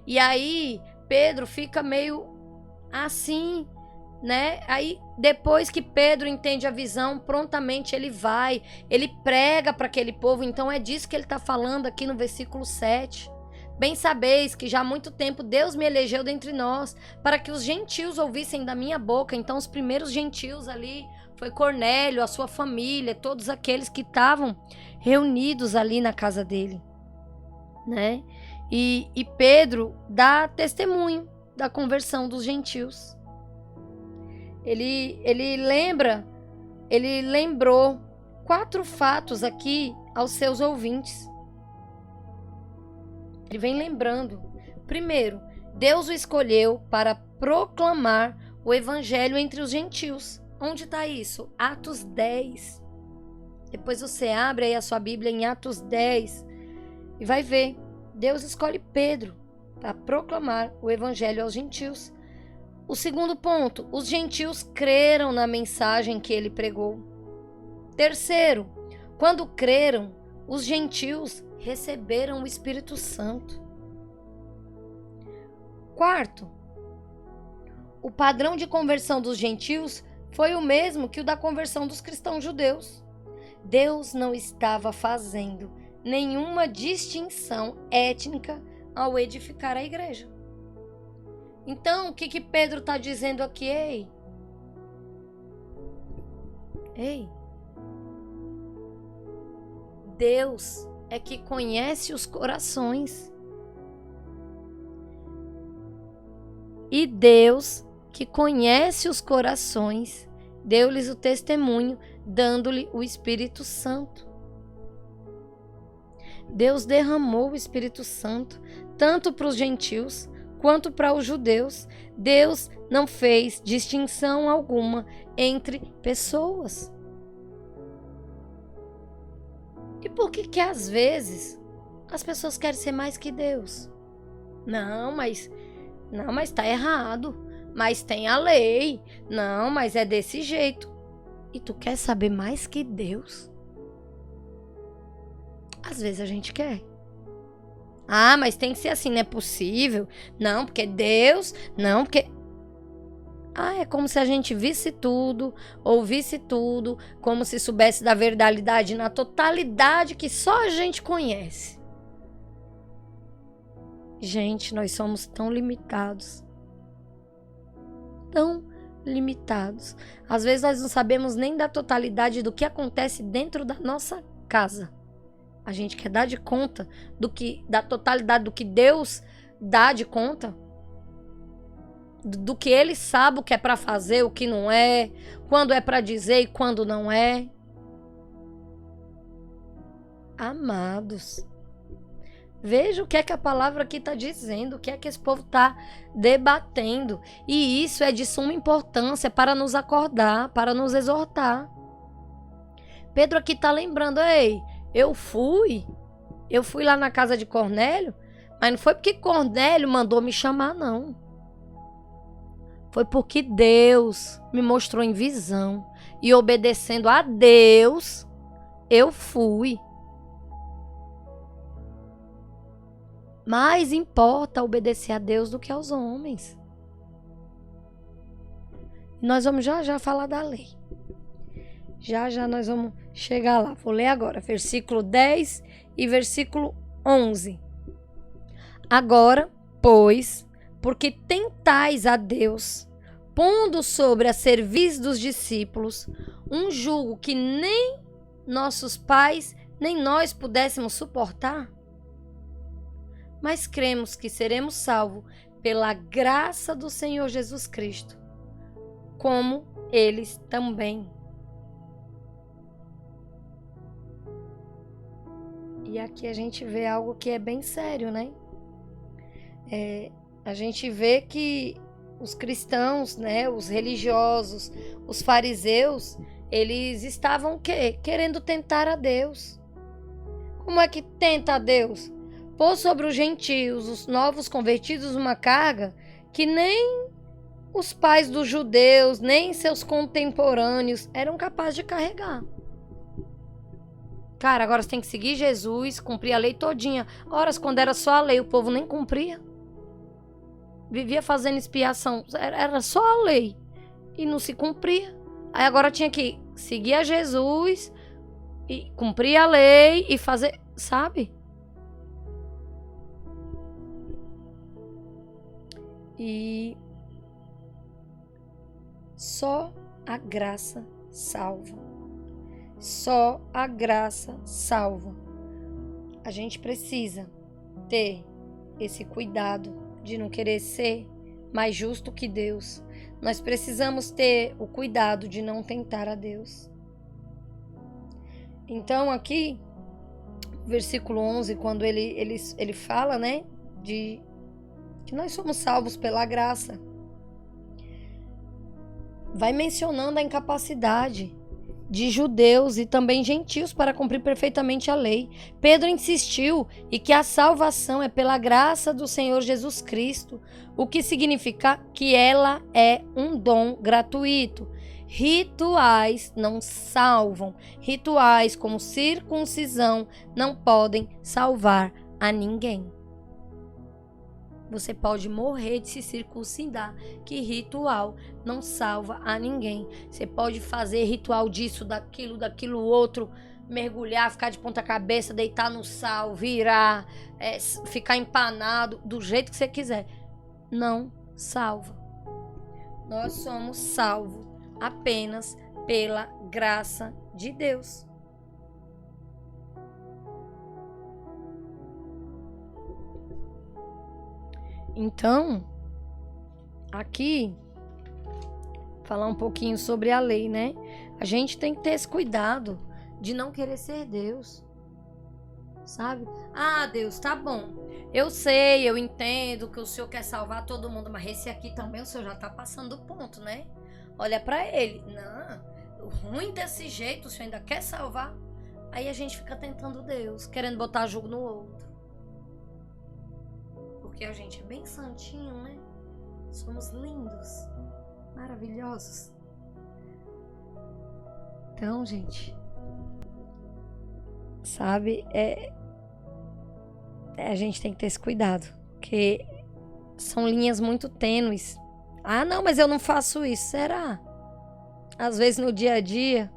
A: E aí Pedro fica meio assim, né? Aí depois que Pedro entende a visão, prontamente ele vai, ele prega para aquele povo. Então é disso que ele está falando aqui no versículo 7. Bem sabeis que já há muito tempo Deus me elegeu dentre nós, para que os gentios ouvissem da minha boca. Então os primeiros gentios ali foi Cornélio, a sua família, todos aqueles que estavam reunidos ali na casa dele, né? E Pedro dá testemunho da conversão dos gentios. Ele lembrou 4 fatos aqui aos seus ouvintes. Ele vem lembrando. Primeiro, Deus o escolheu para proclamar o evangelho entre os gentios. Onde está isso? Atos 10. Depois você abre aí a sua Bíblia em Atos 10 e vai ver. Deus escolhe Pedro para proclamar o evangelho aos gentios. O segundo ponto, os gentios creram na mensagem que ele pregou. Terceiro, quando creram, os gentios receberam o Espírito Santo. Quarto, o padrão de conversão dos gentios foi o mesmo que o da conversão dos cristãos judeus. Deus não estava fazendo nenhuma distinção étnica ao edificar a igreja. Então, o que Pedro está dizendo aqui? Ei, Deus é que conhece os corações. E Deus, que conhece os corações, deu-lhes o testemunho, dando-lhe o Espírito Santo. Deus derramou o Espírito Santo, tanto para os gentios quanto para os judeus. Deus não fez distinção alguma entre pessoas. E por que às vezes as pessoas querem ser mais que Deus? Não, mas tá errado. Mas tem a lei. Não, mas é desse jeito. E tu quer saber mais que Deus? Às vezes a gente quer. Ah, mas tem que ser assim, não é possível. Não, porque Deus, não, porque... Ah, é como se a gente visse tudo, ouvisse tudo, como se soubesse da verdade na totalidade que só a gente conhece. Gente, nós somos tão limitados. Tão limitados. Às vezes nós não sabemos nem da totalidade do que acontece dentro da nossa casa. A gente quer dar de conta da totalidade do que Deus dá de conta. Do que ele sabe o que é para fazer, o que não é, quando é para dizer e quando não é. Amados, veja o que é que a palavra aqui está dizendo, o que é que esse povo está debatendo. E isso é de suma importância para nos acordar, para nos exortar. Pedro aqui está lembrando: ei, eu fui lá na casa de Cornélio, mas não foi porque Cornélio mandou me chamar, não. Foi porque Deus me mostrou em visão. E obedecendo a Deus, eu fui. Mais importa obedecer a Deus do que aos homens. Nós vamos já falar da lei. Já nós vamos chegar lá. Vou ler agora, versículo 10 e versículo 11. Agora, pois, porque tentais a Deus, pondo sobre a cerviz dos discípulos um jugo que nem nossos pais, nem nós pudéssemos suportar? Mas cremos que seremos salvos pela graça do Senhor Jesus Cristo, como eles também. E aqui a gente vê algo que é bem sério, né? A gente vê que os cristãos, né, os religiosos, os fariseus, eles estavam querendo tentar a Deus. Como é que tenta a Deus? Pôr sobre os gentios, os novos convertidos, uma carga que nem os pais dos judeus, nem seus contemporâneos eram capazes de carregar. Cara, agora você tem que seguir Jesus, cumprir a lei todinha. Horas, quando era só a lei, o povo nem cumpria. Vivia fazendo expiação. Era só a lei. E não se cumpria. Aí agora tinha que seguir a Jesus, e cumprir a lei e fazer, sabe? E só a graça salva. Só a graça salva. A gente precisa ter esse cuidado de não querer ser mais justo que Deus. Nós precisamos ter o cuidado de não tentar a Deus. Então aqui, versículo 11, quando ele fala, né, de que nós somos salvos pela graça, vai mencionando a incapacidade de judeus e também gentios para cumprir perfeitamente a lei. Pedro insistiu e que a salvação é pela graça do Senhor Jesus Cristo, o que significa que ela é um dom gratuito. Rituais não salvam. Rituais como circuncisão não podem salvar a ninguém. Você pode morrer de se circuncidar, que ritual não salva a ninguém. Você pode fazer ritual disso, daquilo outro, mergulhar, ficar de ponta cabeça, deitar no sal, virar, ficar empanado, do jeito que você quiser. Não salva. Nós somos salvos apenas pela graça de Deus. Então, aqui, falar um pouquinho sobre a lei, né? A gente tem que ter esse cuidado de não querer ser Deus, sabe? Ah, Deus, tá bom. Eu sei, eu entendo que o Senhor quer salvar todo mundo, mas esse aqui também o Senhor já tá passando do ponto, né? Olha pra ele. Não, ruim desse jeito, o Senhor ainda quer salvar. Aí a gente fica tentando Deus, querendo botar jogo no outro. Porque a gente é bem santinho, né? Somos lindos, maravilhosos. Então, gente, sabe, a gente tem que ter esse cuidado, porque são linhas muito tênues. Ah, não, mas eu não faço isso. Será? Às vezes no dia a dia,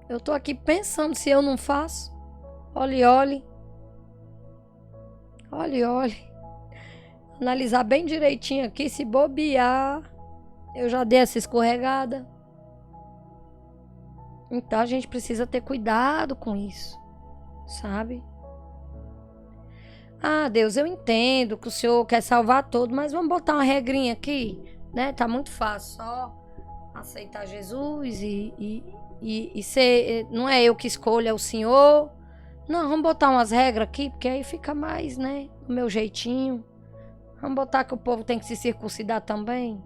A: eu tô aqui pensando se eu não faço. Olhe. Analisar bem direitinho aqui, se bobear, eu já dei essa escorregada. Então a gente precisa ter cuidado com isso, sabe? Ah, Deus, eu entendo que o Senhor quer salvar todos, mas vamos botar uma regrinha aqui, né? Tá muito fácil, só aceitar Jesus e ser, não é eu que escolho, é o Senhor. Não, vamos botar umas regras aqui, porque aí fica mais, né, do meu jeitinho. Vamos botar que o povo tem que se circuncidar também.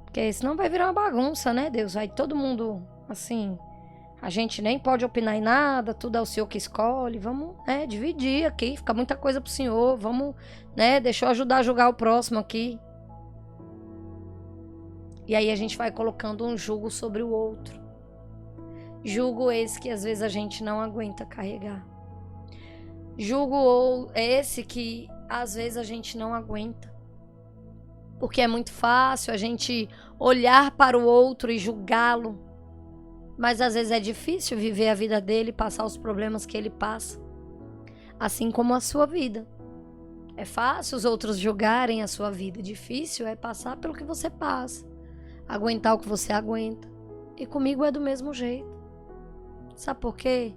A: Porque senão vai virar uma bagunça, né, Deus? Vai todo mundo, assim, a gente nem pode opinar em nada, tudo é o Senhor que escolhe. Vamos, né, dividir aqui, fica muita coisa pro Senhor. Vamos, né, deixa eu ajudar a julgar o próximo aqui. E aí a gente vai colocando um jugo sobre o outro. Jugo esse que às vezes a gente não aguenta carregar. Jugo esse que às vezes a gente não aguenta. Porque é muito fácil a gente olhar para o outro e julgá-lo. Mas às vezes é difícil viver a vida dele, passar os problemas que ele passa. Assim como a sua vida. É fácil os outros julgarem a sua vida. Difícil é passar pelo que você passa. Aguentar o que você aguenta. E comigo é do mesmo jeito. Sabe por quê?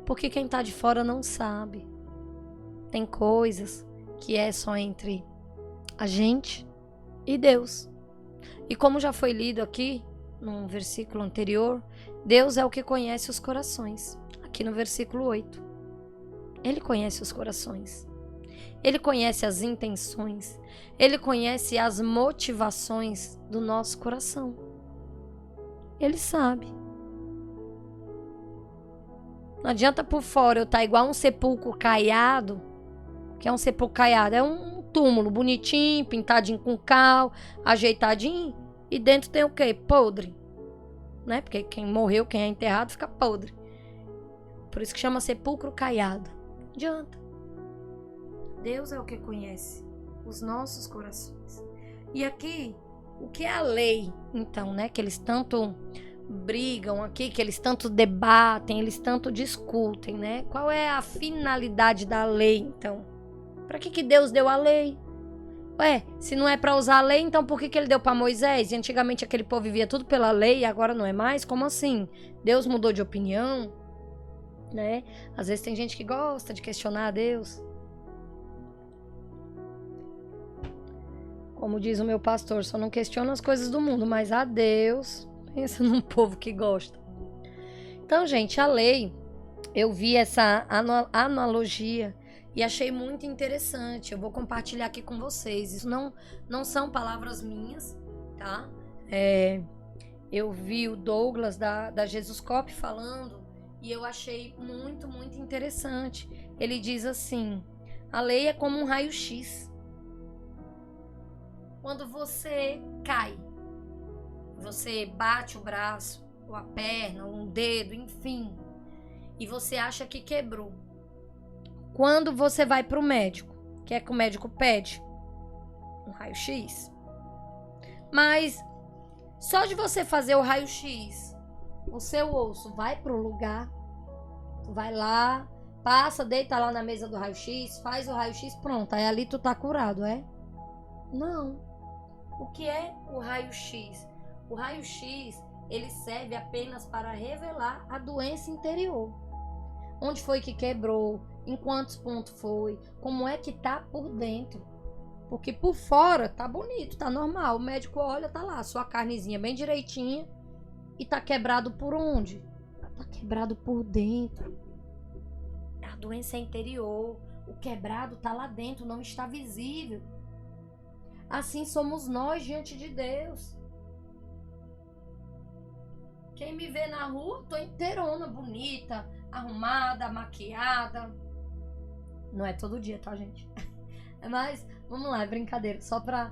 A: Porque quem tá de fora não sabe. Tem coisas que é só entre a gente e Deus. E como já foi lido aqui, num versículo anterior, Deus é o que conhece os corações. Aqui no versículo 8. Ele conhece os corações. Ele conhece as intenções. Ele conhece as motivações do nosso coração. Ele sabe. Não adianta por fora eu estar igual um sepulcro caiado. Que é um sepulcro caiado? É um túmulo bonitinho, pintadinho com cal, ajeitadinho. E dentro tem o quê? Podre. Né? Porque quem morreu, quem é enterrado, fica podre. Por isso que chama sepulcro caiado. Não adianta. Deus é o que conhece os nossos corações. E aqui, o que é a lei, então, né? Que eles tanto brigam aqui, que eles tanto debatem, eles tanto discutem, né? Qual é a finalidade da lei, então? Para que Deus deu a lei? Ué, se não é para usar a lei, então por que ele deu para Moisés? E antigamente aquele povo vivia tudo pela lei e agora não é mais? Como assim? Deus mudou de opinião, né? Às vezes tem gente que gosta de questionar a Deus. Como diz o meu pastor, só não questiona as coisas do mundo, mas a Deus, pensa num povo que gosta. Então, gente, a lei, eu vi essa analogia e achei muito interessante. Eu vou compartilhar aqui com vocês. Isso não são palavras minhas, tá? Eu vi o Douglas da Jesus Cop falando e eu achei muito, muito interessante. Ele diz assim: a lei é como um raio-x. Quando você cai, você bate o braço, ou a perna, ou um dedo, enfim, e você acha que quebrou. Quando você vai para o médico, o que é que o médico pede? Um raio-x. Mas só de você fazer o raio-x, o seu osso vai para o lugar, tu vai lá, passa, deita lá na mesa do raio-x, faz o raio-x, pronto, aí ali tu tá curado, é? Não. O que é o raio-x? O raio-x, ele serve apenas para revelar a doença interior. Onde foi que quebrou? Em quantos pontos foi? Como é que tá por dentro? Porque por fora tá bonito, tá normal. O médico olha, tá lá, sua carnezinha bem direitinha. E tá quebrado por onde? Tá quebrado por dentro. A doença é interior. O quebrado tá lá dentro, não está visível. Assim somos nós diante de Deus. Quem me vê na rua, tô inteirona, bonita, arrumada, maquiada. Não é todo dia, tá, gente? Mas, vamos lá, é brincadeira, só pra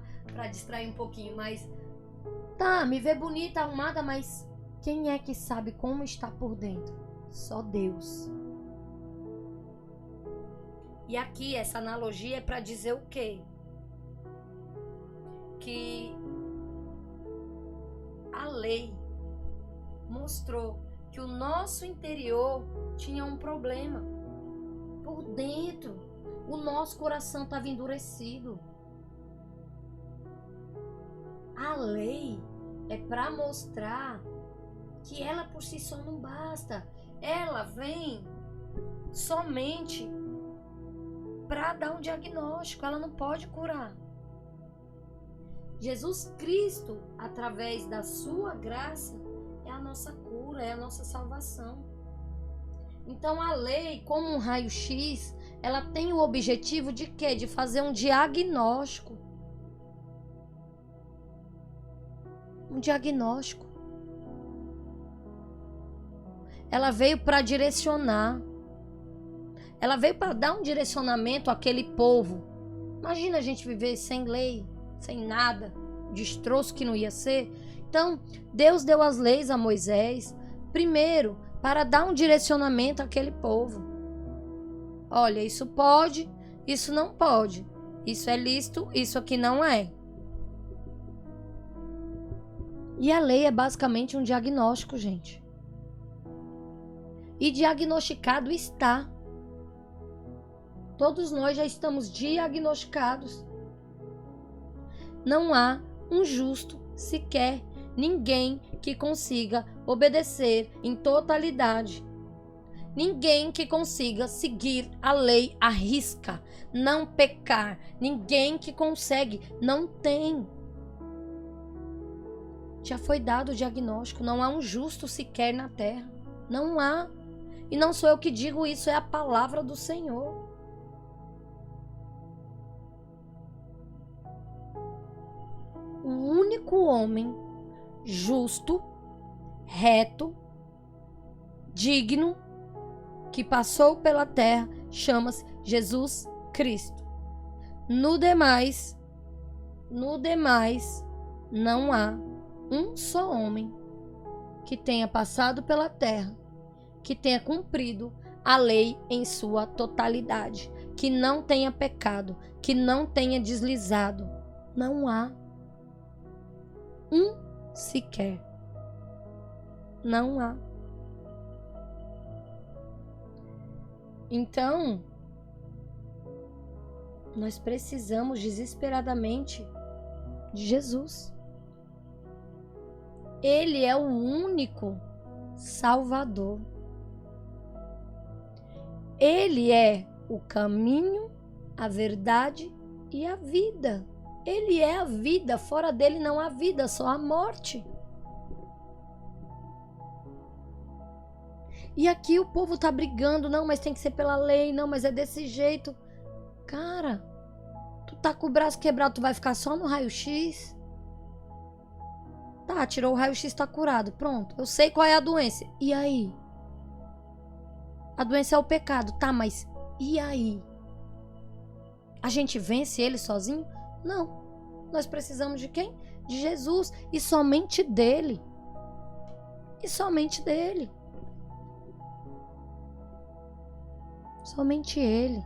A: distrair um pouquinho. Mas, tá, me vê bonita, arrumada, mas quem é que sabe como está por dentro? Só Deus. E aqui, essa analogia é pra dizer o quê? Que a lei mostrou que o nosso interior tinha um problema. Por dentro, o nosso coração estava endurecido. A lei é para mostrar que ela por si só não basta. Ela vem somente para dar um diagnóstico, ela não pode curar. Jesus Cristo, através da sua graça, é a nossa cura, é a nossa salvação. Então a lei, como um raio-x, ela tem o objetivo de quê? De fazer um diagnóstico. Um diagnóstico. Ela veio para direcionar. Ela veio para dar um direcionamento àquele povo. Imagina a gente viver sem lei, sem nada, destroço que não ia ser. Então, Deus deu as leis a Moisés, primeiro, para dar um direcionamento àquele povo. Olha, isso pode, isso não pode. Isso é lícito, isso aqui não é. E a lei é basicamente um diagnóstico, gente. E diagnosticado está. Todos nós já estamos diagnosticados. Não há um justo sequer, ninguém que consiga obedecer em totalidade. Ninguém que consiga seguir a lei à risca, não pecar. Ninguém que consegue, não tem. Já foi dado o diagnóstico, não há um justo sequer na terra. Não há. E não sou eu que digo isso, é a palavra do Senhor. O único homem justo, reto, digno, que passou pela terra, chama-se Jesus Cristo. No demais, não há um só homem que tenha passado pela terra, que tenha cumprido a lei em sua totalidade, que não tenha pecado, que não tenha deslizado. Não há um sequer. Não há. Então, nós precisamos desesperadamente de Jesus. Ele é o único Salvador. Ele é o caminho, a verdade e a vida. Ele é a vida. Fora dele não há vida, só a morte. E aqui o povo tá brigando, não, mas tem que ser pela lei, não, mas é desse jeito. Cara, tu tá com o braço quebrado, tu vai ficar só no raio-x? Tá, tirou o raio-x, tá curado, pronto. Eu sei qual é a doença. E aí? A doença é o pecado, tá, mas e aí? A gente vence ele sozinho? Não. Nós precisamos de quem? De Jesus e somente dele. E somente dele. Somente ele.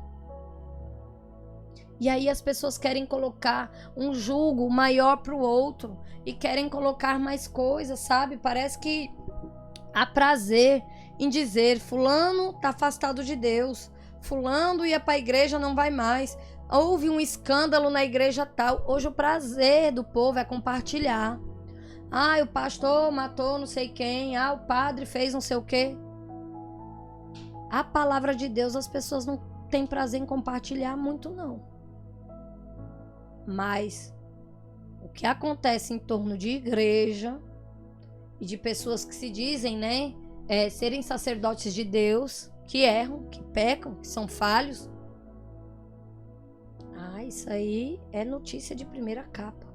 A: E aí as pessoas querem colocar um jugo maior para o outro e querem colocar mais coisas, sabe? Parece que há prazer em dizer fulano tá afastado de Deus, fulano ia para a igreja, não vai mais, houve um escândalo na igreja tal. Hoje o prazer do povo é compartilhar. Ah, o pastor matou não sei quem, ah, o padre fez não sei o quê. A palavra de Deus as pessoas não têm prazer em compartilhar muito não. Mas o que acontece em torno de igreja e de pessoas que se dizem, né, serem sacerdotes de Deus, que erram, que pecam, que são falhos. Ah, isso aí é notícia de primeira capa.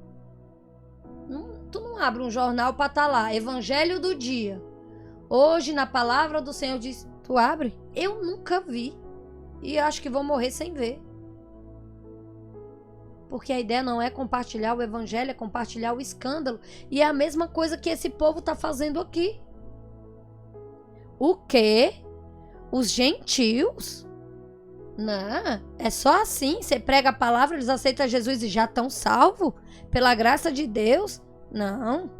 A: Tu não abre um jornal para estar lá, Evangelho do dia. Hoje na palavra do Senhor diz, tu abre? Eu nunca vi. E acho que vou morrer sem ver. Porque a ideia não é compartilhar o evangelho, é compartilhar o escândalo. E é a mesma coisa que esse povo está fazendo aqui. O quê? Os gentios? Não, é só assim. Você prega a palavra, eles aceitam Jesus e já estão salvos? Pela graça de Deus? Não.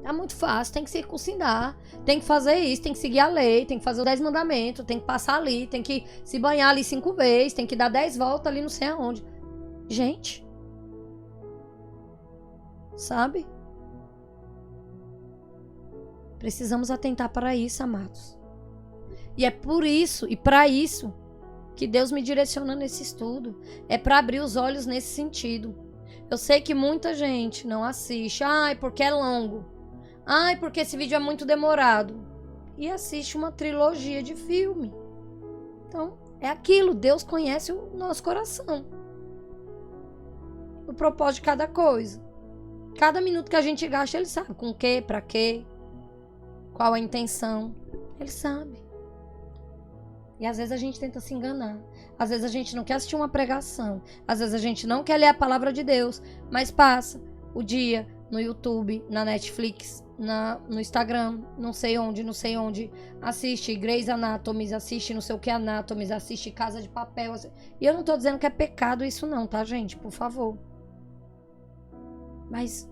A: É muito fácil, tem que circuncidar, tem que fazer isso, tem que seguir a lei, tem que fazer os 10 mandamentos, tem que passar ali, tem que se banhar ali 5 vezes, tem que dar 10 voltas ali não sei aonde. Gente, sabe? Precisamos atentar para isso, amados. E é por isso e para isso que Deus me direciona nesse estudo. É para abrir os olhos nesse sentido. Eu sei que muita gente não assiste. Ai, porque é longo. Ai, porque esse vídeo é muito demorado. E assiste uma trilogia de filme. Então, é aquilo. Deus conhece o nosso coração. O propósito de cada coisa. Cada minuto que a gente gasta, Ele sabe. Com o quê? Pra quê? Qual a intenção? Ele sabe. E às vezes a gente tenta se enganar. Às vezes a gente não quer assistir uma pregação. Às vezes a gente não quer ler a palavra de Deus. Mas passa o dia no YouTube, na Netflix, no Instagram, não sei onde, assiste Grey's Anatomy, assiste não sei o que Anatomy, assiste Casa de Papel. E eu não tô dizendo que é pecado isso não, tá, gente? Por favor. Mas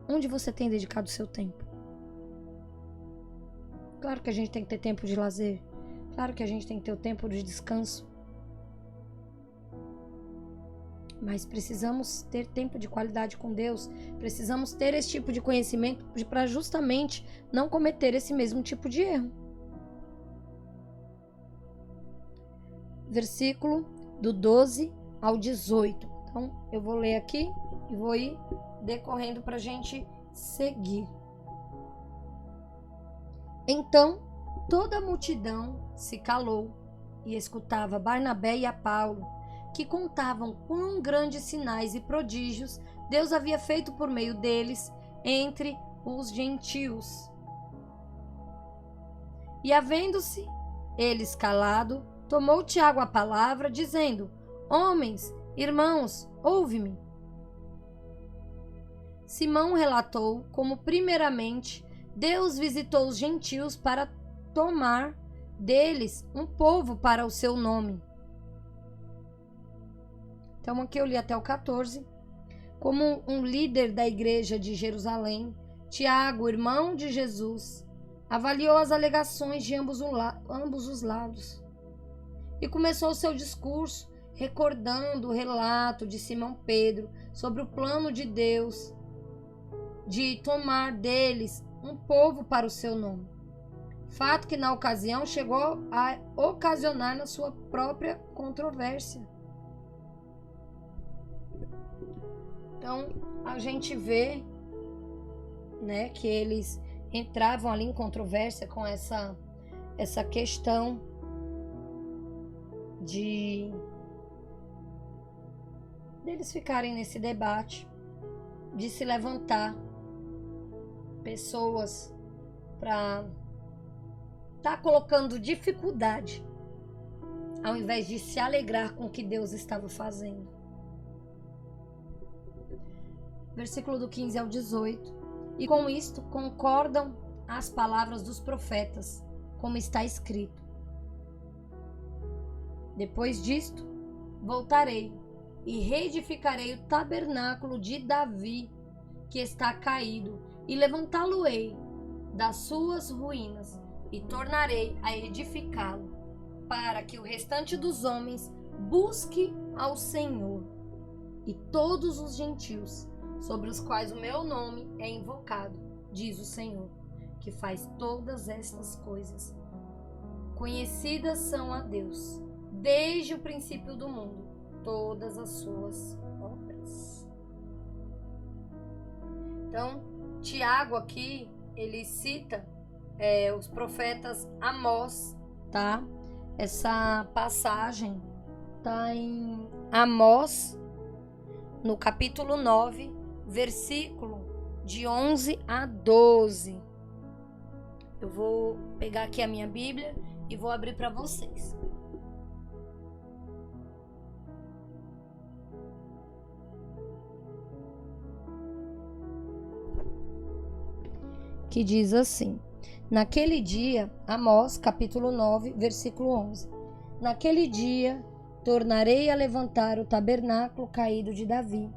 A: onde você tem dedicado o seu tempo? Claro que a gente tem que ter tempo de lazer. Claro que a gente tem que ter o tempo de descanso. Mas precisamos ter tempo de qualidade com Deus, precisamos ter esse tipo de conhecimento para justamente não cometer esse mesmo tipo de erro. Versículo do 12 ao 18. Então, eu vou ler aqui e vou ir decorrendo para a gente seguir. Então, toda a multidão se calou e escutava Barnabé e a Paulo, que contavam quão grandes sinais e prodígios Deus havia feito por meio deles entre os gentios. E havendo-se eles calado, tomou Tiago a palavra, dizendo: Homens, irmãos, ouve-me. Simão relatou como primeiramente Deus visitou os gentios para tomar deles um povo para o seu nome. Então aqui eu li até o 14. Como um líder da igreja de Jerusalém, Tiago, irmão de Jesus, avaliou as alegações de ambos os lados e começou o seu discurso recordando o relato de Simão Pedro sobre o plano de Deus de tomar deles um povo para o seu nome. Fato que na ocasião chegou a ocasionar na sua própria controvérsia. Então, a gente vê, né, que eles entravam ali em controvérsia com essa questão de deles ficarem nesse debate, de se levantar pessoas para estar colocando dificuldade ao invés de se alegrar com o que Deus estava fazendo. Versículo do 15 ao 18. E com isto concordam as palavras dos profetas, como está escrito: Depois disto, voltarei e reedificarei o tabernáculo de Davi, que está caído, e levantá-lo-ei das suas ruínas, e tornarei a edificá-lo, para que o restante dos homens busque ao Senhor, e todos os gentios, sobre os quais o meu nome é invocado, diz o Senhor, que faz todas estas coisas. Conhecidas são a Deus, desde o princípio do mundo, todas as suas obras. Então, Tiago aqui, ele cita os profetas Amós, tá? Essa passagem tá em Amós, no capítulo 9, versículo de 11 a 12. Eu vou pegar aqui a minha Bíblia e vou abrir para vocês. Que diz assim: Naquele dia, Amós, capítulo 9, versículo 11. Naquele dia, tornarei a levantar o tabernáculo caído de Davi,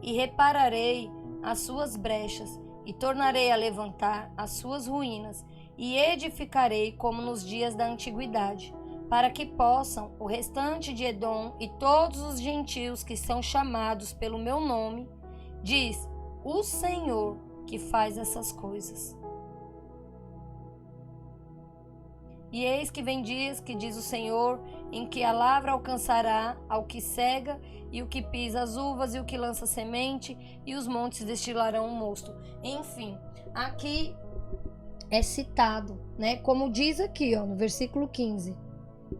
A: e repararei as suas brechas, e tornarei a levantar as suas ruínas, e edificarei como nos dias da antiguidade, para que possam o restante de Edom e todos os gentios que são chamados pelo meu nome, diz o Senhor que faz essas coisas. E eis que vem dias, que diz o Senhor, em que a lavra alcançará ao que cega, e o que pisa as uvas, e o que lança semente, e os montes destilarão o mosto. Enfim, aqui é citado, né? Como diz aqui, ó, no versículo 15,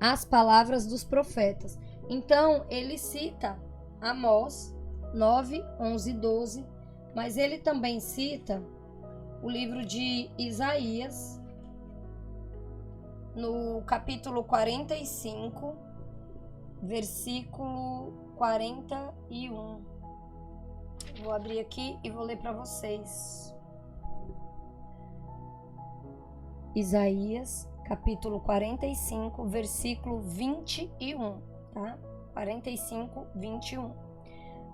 A: as palavras dos profetas. Então, ele cita Amós 9, 11 e 12, mas ele também cita o livro de Isaías, no capítulo 45, versículo 41. Vou abrir aqui e vou ler para vocês. Isaías, capítulo 45, versículo 21, tá? 45, 21.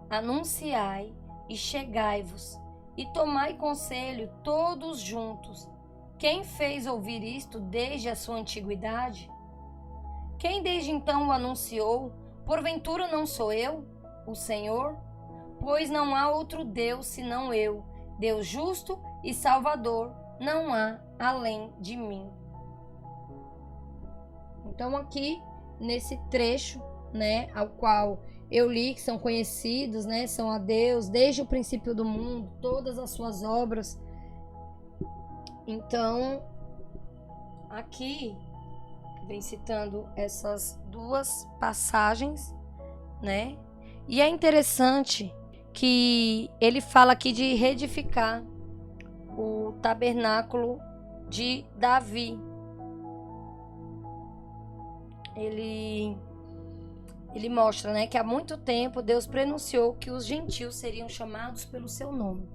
A: Anunciai e chegai-vos, e tomai conselho todos juntos. Quem fez ouvir isto desde a sua antiguidade? Quem desde então o anunciou? Porventura não sou eu? o Senhor? Pois não há outro Deus senão eu, Deus justo e Salvador, não há além de mim. Então aqui, nesse trecho, né, ao qual eu li, que são conhecidos, né, são a Deus desde o princípio do mundo, todas as suas obras. Então, aqui vem citando essas duas passagens, né? E é interessante que ele fala aqui de reedificar o tabernáculo de Davi. Ele mostra, né, que há muito tempo Deus prenunciou que os gentios seriam chamados pelo seu nome.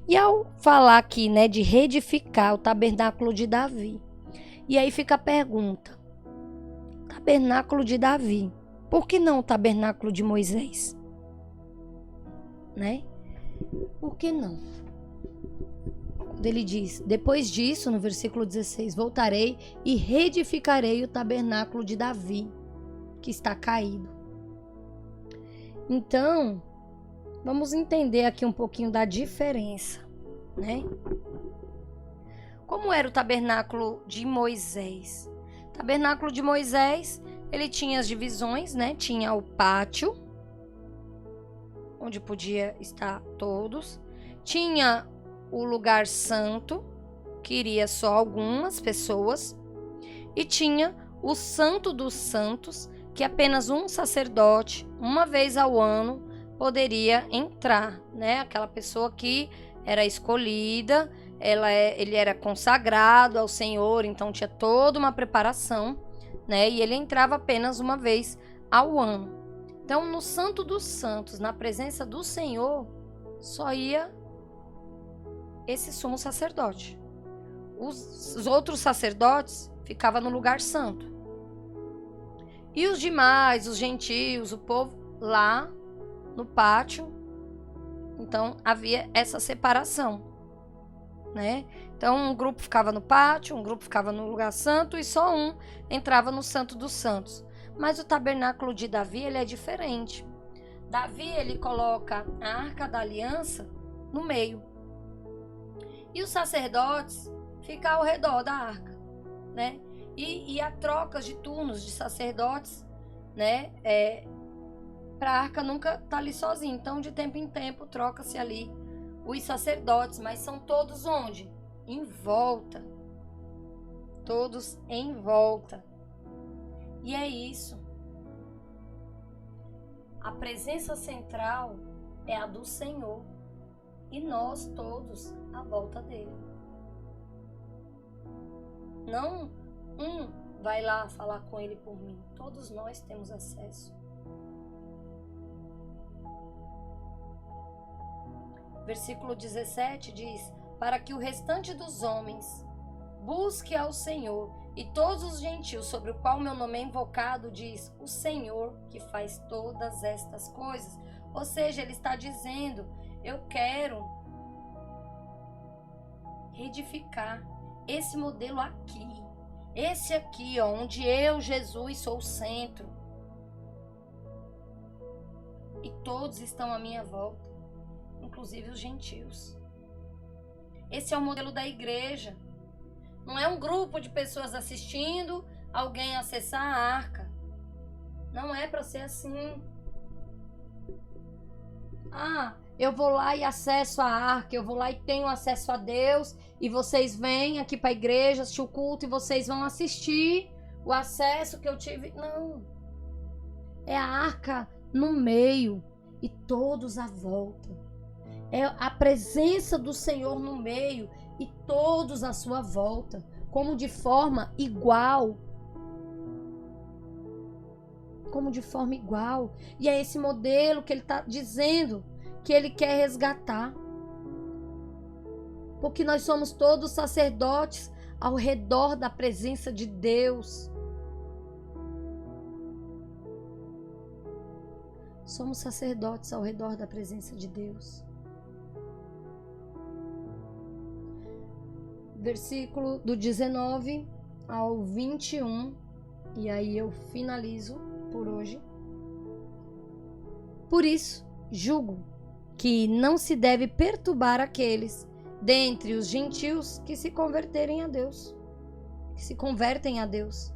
A: E ao falar aqui, né, de reedificar o tabernáculo de Davi, e aí fica a pergunta: tabernáculo de Davi, por que não o tabernáculo de Moisés? Né? Por que não? Quando ele diz: depois disso, no versículo 16, voltarei e reedificarei o tabernáculo de Davi, que está caído. Então, vamos entender aqui um pouquinho da diferença, né? Como era o tabernáculo de Moisés? O tabernáculo de Moisés, ele tinha as divisões, né? Tinha o pátio, onde podia estar todos. Tinha o lugar santo, que iria só algumas pessoas. E tinha o Santo dos Santos, que apenas um sacerdote, uma vez ao ano, poderia entrar, né? Aquela pessoa que era escolhida, ele era consagrado ao Senhor, então tinha toda uma preparação, né? E ele entrava apenas uma vez ao ano. Então, no Santo dos Santos, na presença do Senhor, só ia esse sumo sacerdote. Os outros sacerdotes ficavam no lugar santo. E os demais, os gentios, o povo, lá no pátio. Então, havia essa separação, né? Então, um grupo ficava no pátio, um grupo ficava no lugar santo e só um entrava no Santo dos Santos. Mas o tabernáculo de Davi, ele é diferente. Davi, ele coloca a Arca da Aliança no meio. E os sacerdotes ficam ao redor da arca, né? E há trocas de turnos de sacerdotes, né? Para a arca nunca estar ali sozinha. Então, de tempo em tempo, troca-se ali os sacerdotes. Mas são todos onde? Em volta. Todos em volta. E é isso. A presença central é a do Senhor. E nós todos à volta dele. Não vai lá falar com ele por mim. Todos nós temos acesso. Versículo 17 diz: para que o restante dos homens busque ao Senhor, e todos os gentios sobre o qual meu nome é invocado, diz o Senhor que faz todas estas coisas. Ou seja, ele está dizendo: eu quero reedificar esse modelo aqui. Esse aqui, ó, onde eu, Jesus, sou o centro. E todos estão à minha volta, inclusive os gentios. Esse é o modelo da igreja. Não é um grupo de pessoas assistindo, alguém acessar a arca. Não é para ser assim. Eu vou lá e acesso a arca, eu vou lá e tenho acesso a Deus, e vocês vêm aqui para a igreja, assistir o culto, e vocês vão assistir o acesso que eu tive. Não. É a arca no meio e todos à volta. É a presença do Senhor no meio e todos à sua volta, como de forma igual. Como de forma igual. E é esse modelo que ele está dizendo que ele quer resgatar. Porque nós somos todos sacerdotes ao redor da presença de Deus. Somos sacerdotes ao redor da presença de Deus. Versículo do 19 ao 21. E aí eu finalizo por hoje. Por isso, julgo que não se deve perturbar aqueles dentre os gentios que se converterem a Deus, que se convertem a Deus,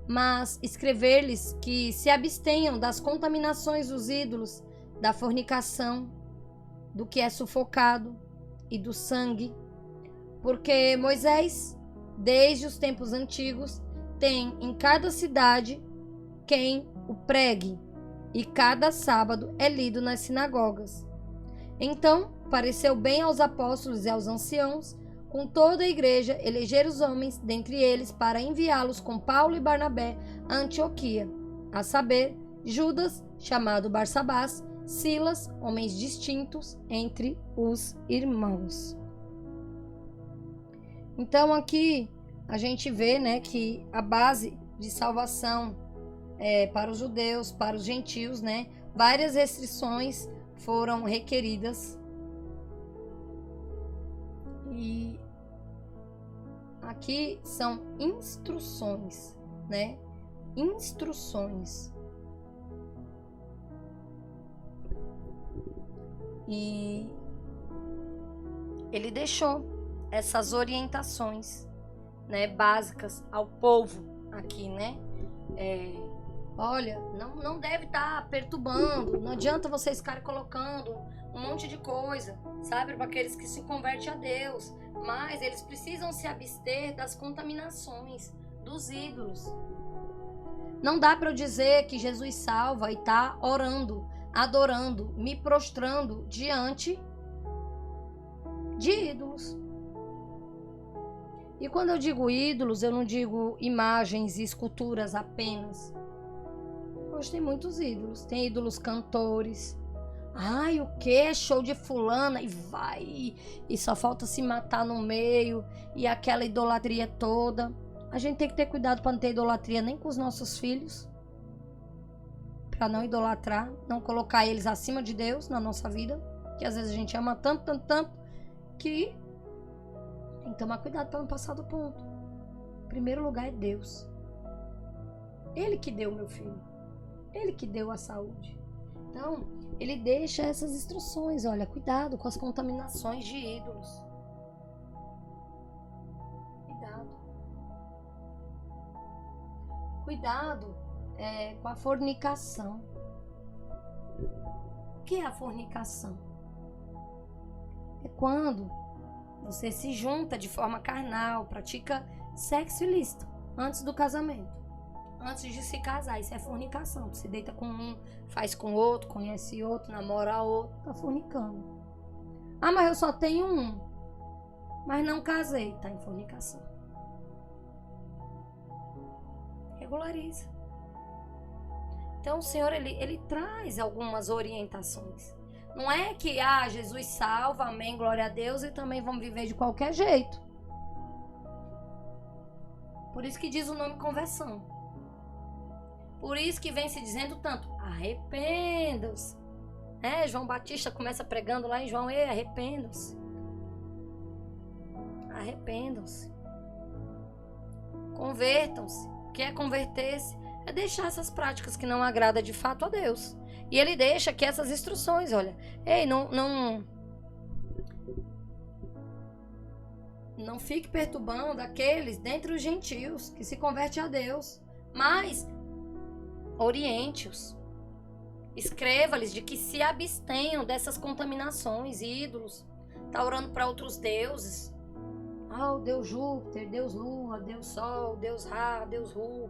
A: mas escrever-lhes que se abstenham das contaminações dos ídolos, da fornicação, do que é sufocado e do sangue, porque Moisés, desde os tempos antigos, tem em cada cidade quem o pregue, e cada sábado é lido nas sinagogas. Então pareceu bem aos apóstolos e aos anciãos, com toda a igreja, eleger os homens dentre eles para enviá-los com Paulo e Barnabé a Antioquia, a saber, Judas, chamado Barsabás, Silas, homens distintos entre os irmãos. Então aqui a gente vê, né, que a base de salvação para os judeus, para os gentios, né, várias restrições foram requeridas. E aqui são instruções, né? Instruções. E ele deixou essas orientações, né, básicas ao povo aqui, né? Olha, não deve estar perturbando, não adianta vocês ficarem colocando um monte de coisa, sabe, para aqueles que se convertem a Deus, mas eles precisam se abster das contaminações, dos ídolos. Não dá para eu dizer que Jesus salva e tá orando, adorando, me prostrando diante de ídolos. E quando eu digo ídolos, eu não digo imagens e esculturas apenas. Hoje tem muitos ídolos. Tem ídolos cantores. Ai, o que? Show de fulana. E vai. E só falta se matar no meio. E aquela idolatria toda. A gente tem que ter cuidado para não ter idolatria nem com os nossos filhos. Para não idolatrar. Não colocar eles acima de Deus na nossa vida. Que às vezes a gente ama tanto, tanto, tanto. Que tem que tomar cuidado para não passar do ponto. Em primeiro lugar é Deus. Ele que deu meu filho. Ele que deu a saúde. Então, ele deixa essas instruções. Olha, cuidado com as contaminações de ídolos. Cuidado. Cuidado com a fornicação. O que é a fornicação? É quando você se junta de forma carnal, pratica sexo ilícito antes do casamento. Antes de se casar, isso é fornicação. Você deita com um, faz com outro, conhece outro, namora outro, tá fornicando. Ah, mas eu só tenho um, mas não casei, tá em fornicação. Regulariza. Então o Senhor, ele traz algumas orientações. Não é que, Jesus salva, amém, glória a Deus, e também vamos viver de qualquer jeito. Por isso que diz o nome conversão. Por isso que vem se dizendo tanto, arrependam-se. João Batista começa pregando lá em João, arrependam-se. Arrependam-se. Convertam-se. O que é converter-se? É deixar essas práticas que não agradam de fato a Deus. E ele deixa aqui essas instruções, olha. Não fique perturbando aqueles dentre os gentios que se convertem a Deus. Mas oriente-os. Escreva-lhes de que se abstenham dessas contaminações, ídolos. Tá orando para outros deuses. O Deus Júpiter, Deus Lua, Deus Sol, Deus Ra, Deus Ru.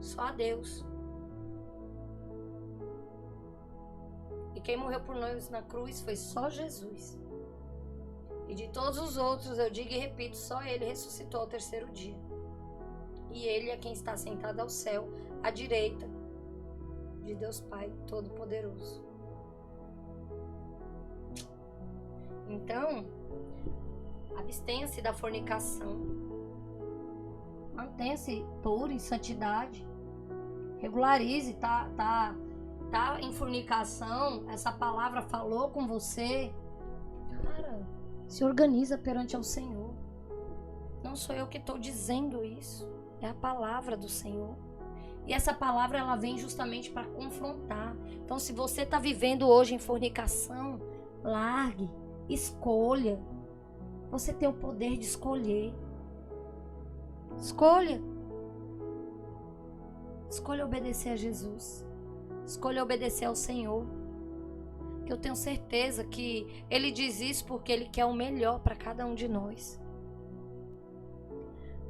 A: Só a Deus. E quem morreu por nós na cruz foi só Jesus. E de todos os outros, eu digo e repito, só ele ressuscitou ao terceiro dia. E ele é quem está sentado ao céu, à direita de Deus Pai Todo-Poderoso. Então, abstenha-se da fornicação. Mantenha-se puro em santidade. Regularize, tá em fornicação, essa palavra falou com você. Cara, se organiza perante ao Senhor. Não sou eu que estou dizendo isso. É a palavra do Senhor. E essa palavra, ela vem justamente para confrontar. Então, se você está vivendo hoje em fornicação, largue, escolha. Você tem o poder de escolher. Escolha. Escolha obedecer a Jesus. Escolha obedecer ao Senhor. Que eu tenho certeza que Ele diz isso porque Ele quer o melhor para cada um de nós.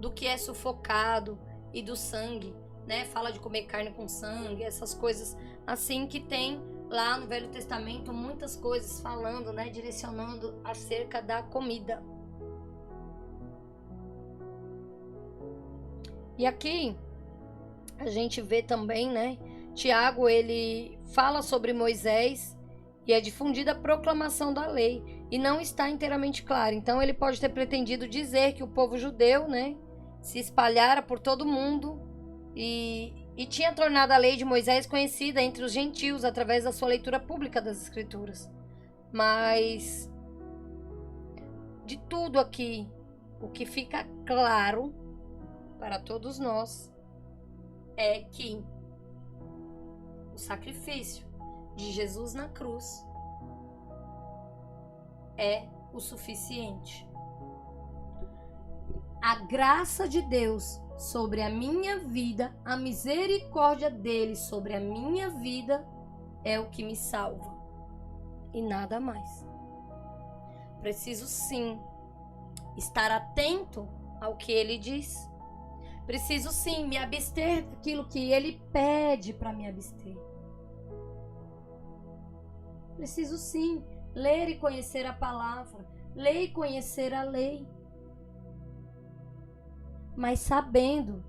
A: Do que é sufocado e do sangue, né? Fala de comer carne com sangue, essas coisas assim que tem lá no Velho Testamento, muitas coisas falando, né? Direcionando acerca da comida. E aqui a gente vê também, né? Tiago, ele fala sobre Moisés e é difundida a proclamação da lei e não está inteiramente claro. Então ele pode ter pretendido dizer que o povo judeu, né, se espalhara por todo o mundo e tinha tornado a lei de Moisés conhecida entre os gentios através da sua leitura pública das Escrituras. Mas de tudo aqui, o que fica claro para todos nós é que o sacrifício de Jesus na cruz é o suficiente. A graça de Deus sobre a minha vida, a misericórdia dele sobre a minha vida é o que me salva e nada mais. Preciso sim estar atento ao que ele diz. Preciso sim me abster daquilo que ele pede para me abster. Preciso sim ler e conhecer a palavra, ler e conhecer a lei. Mas sabendo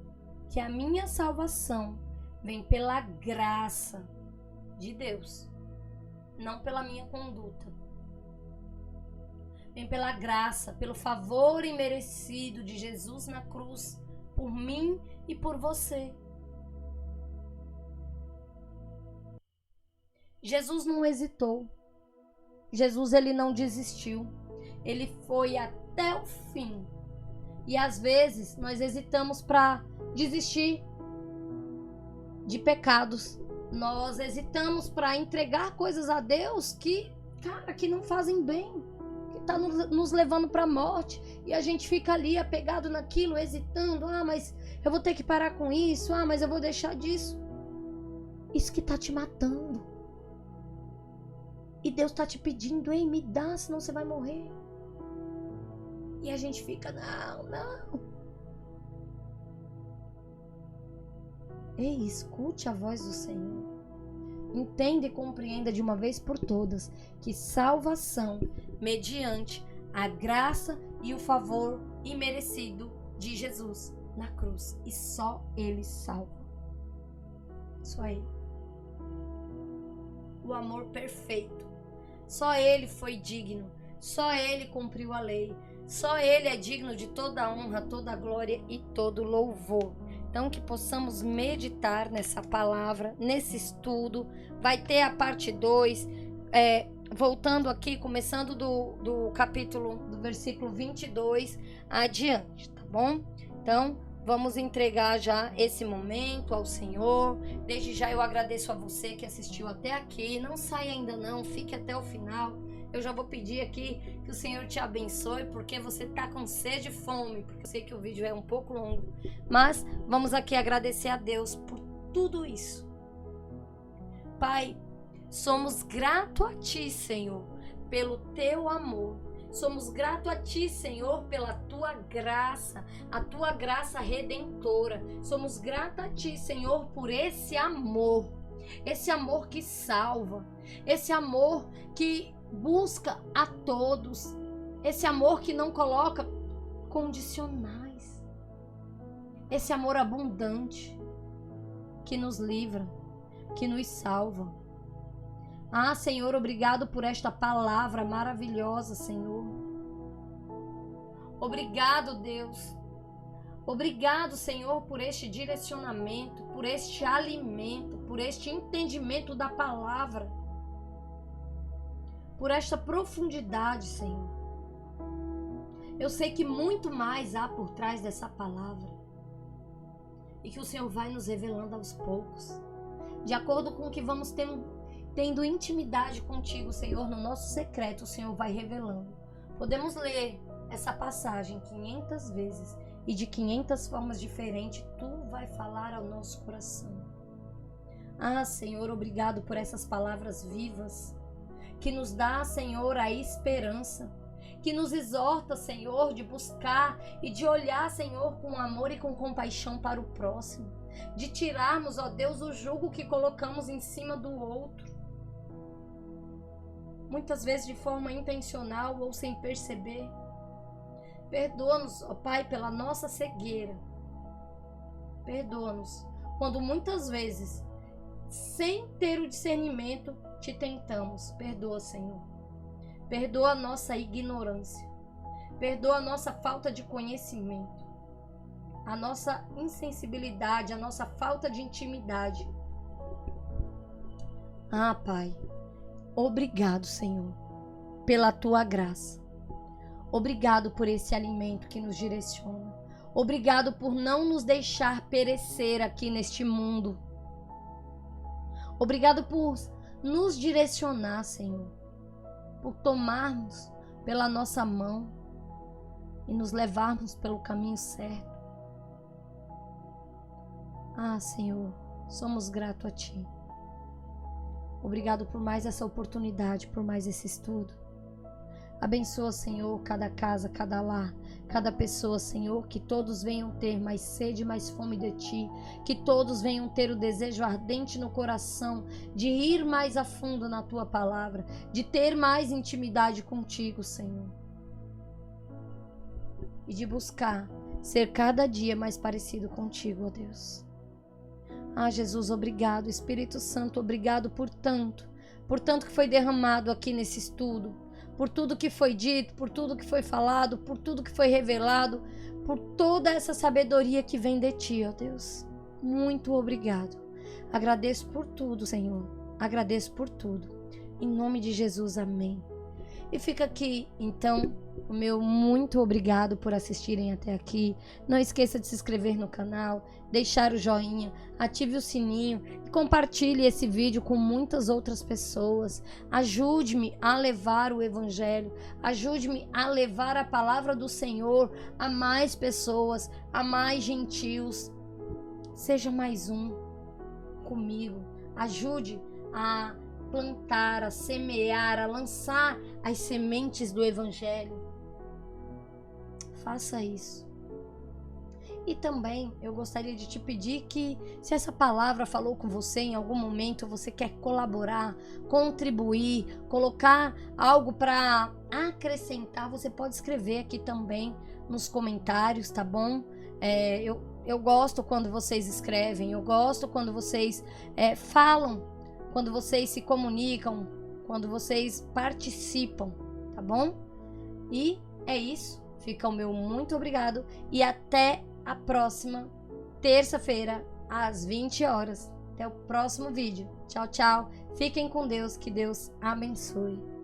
A: que a minha salvação vem pela graça de Deus, não pela minha conduta. Vem pela graça, pelo favor imerecido de Jesus na cruz, por mim e por você. Jesus não hesitou. Jesus, ele não desistiu. Ele foi até o fim. E às vezes nós hesitamos para desistir de pecados. Nós hesitamos para entregar coisas a Deus que não fazem bem, que tá nos levando para a morte. E a gente fica ali apegado naquilo, hesitando. Mas eu vou ter que parar com isso. Mas eu vou deixar disso. Isso que tá te matando. E Deus tá te pedindo, ei, me dá, senão você vai morrer. E a gente fica, não. Ei, escute a voz do Senhor. Entenda e compreenda de uma vez por todas que salvação mediante a graça e o favor imerecido de Jesus na cruz. E só Ele salva. Só Ele. O amor perfeito. Só Ele foi digno. Só Ele cumpriu a lei. Só Ele é digno de toda a honra, toda a glória e todo louvor. Então que possamos meditar nessa palavra, nesse estudo. Vai ter a parte 2, voltando aqui, começando do capítulo, do versículo 22 adiante, tá bom? Então vamos entregar já esse momento ao Senhor. Desde já eu agradeço a você que assistiu até aqui. Não saia ainda não, fique até o final. Eu já vou pedir aqui que o Senhor te abençoe, porque você está com sede e fome, porque eu sei que o vídeo é um pouco longo. Mas vamos aqui agradecer a Deus por tudo isso. Pai, somos gratos a Ti, Senhor, pelo Teu amor. Somos gratos a Ti, Senhor, pela Tua graça, a Tua graça redentora. Somos gratos a Ti, Senhor, por esse amor que salva, esse amor que busca a todos, esse amor que não coloca condicionais, esse amor abundante que nos livra, que nos salva. Senhor, obrigado por esta palavra maravilhosa, Senhor. Obrigado, Deus. Obrigado, Senhor, por este direcionamento, por este alimento, por este entendimento da palavra, por esta profundidade, Senhor. Eu sei que muito mais há por trás dessa palavra. e que o Senhor vai nos revelando aos poucos, de acordo com o que vamos tendo intimidade contigo, Senhor, no nosso secreto, o Senhor vai revelando. Podemos ler essa passagem 500 vezes e de 500 formas diferentes, tu vai falar ao nosso coração. Ah, Senhor, obrigado por essas palavras vivas, que nos dá, Senhor, a esperança, que nos exorta, Senhor, de buscar e de olhar, Senhor, com amor e com compaixão para o próximo, de tirarmos, ó Deus, o jugo que colocamos em cima do outro, muitas vezes de forma intencional ou sem perceber. Perdoa-nos, ó Pai, pela nossa cegueira. Perdoa-nos quando muitas vezes, sem ter o discernimento, te tentamos. Perdoa, Senhor. Perdoa a nossa ignorância. Perdoa a nossa falta de conhecimento, a nossa insensibilidade, a nossa falta de intimidade. Ah, Pai, obrigado, Senhor, pela tua graça. Obrigado por esse alimento que nos direciona. Obrigado por não nos deixar perecer aqui neste mundo. Obrigado por nos direcionar, Senhor, por tomarmos pela nossa mão e nos levarmos pelo caminho certo. Ah, Senhor, somos gratos a Ti. Obrigado por mais essa oportunidade, por mais esse estudo. Abençoa, Senhor, cada casa, cada lar, cada pessoa, Senhor, que todos venham ter mais sede, mais fome de Ti, que todos venham ter o desejo ardente no coração de ir mais a fundo na Tua palavra, de ter mais intimidade contigo, Senhor, e de buscar ser cada dia mais parecido contigo, ó Deus. Ah, Jesus, obrigado, Espírito Santo, obrigado por tanto que foi derramado aqui nesse estudo, por tudo que foi dito, por tudo que foi falado, por tudo que foi revelado, por toda essa sabedoria que vem de Ti, ó Deus. Muito obrigado. Agradeço por tudo, Senhor. Agradeço por tudo. Em nome de Jesus, amém. E fica aqui, então, o meu muito obrigado por assistirem até aqui. Não esqueça de se inscrever no canal, deixar o joinha, ative o sininho e compartilhe esse vídeo com muitas outras pessoas. Ajude-me a levar o Evangelho, ajude-me a levar a palavra do Senhor a mais pessoas, a mais gentios. Seja mais um comigo. Ajude a plantar, a semear, a lançar as sementes do Evangelho. Faça isso. E também eu gostaria de te pedir que, se essa palavra falou com você em algum momento, você quer colaborar, contribuir, colocar algo para acrescentar, você pode escrever aqui também nos comentários, tá bom? Eu gosto quando vocês escrevem, eu gosto quando vocês falam, quando vocês se comunicam, quando vocês participam, tá bom? E é isso. Fica o meu muito obrigado e até a próxima terça-feira, às 20 horas. Até o próximo vídeo. Tchau, tchau. Fiquem com Deus. Que Deus abençoe.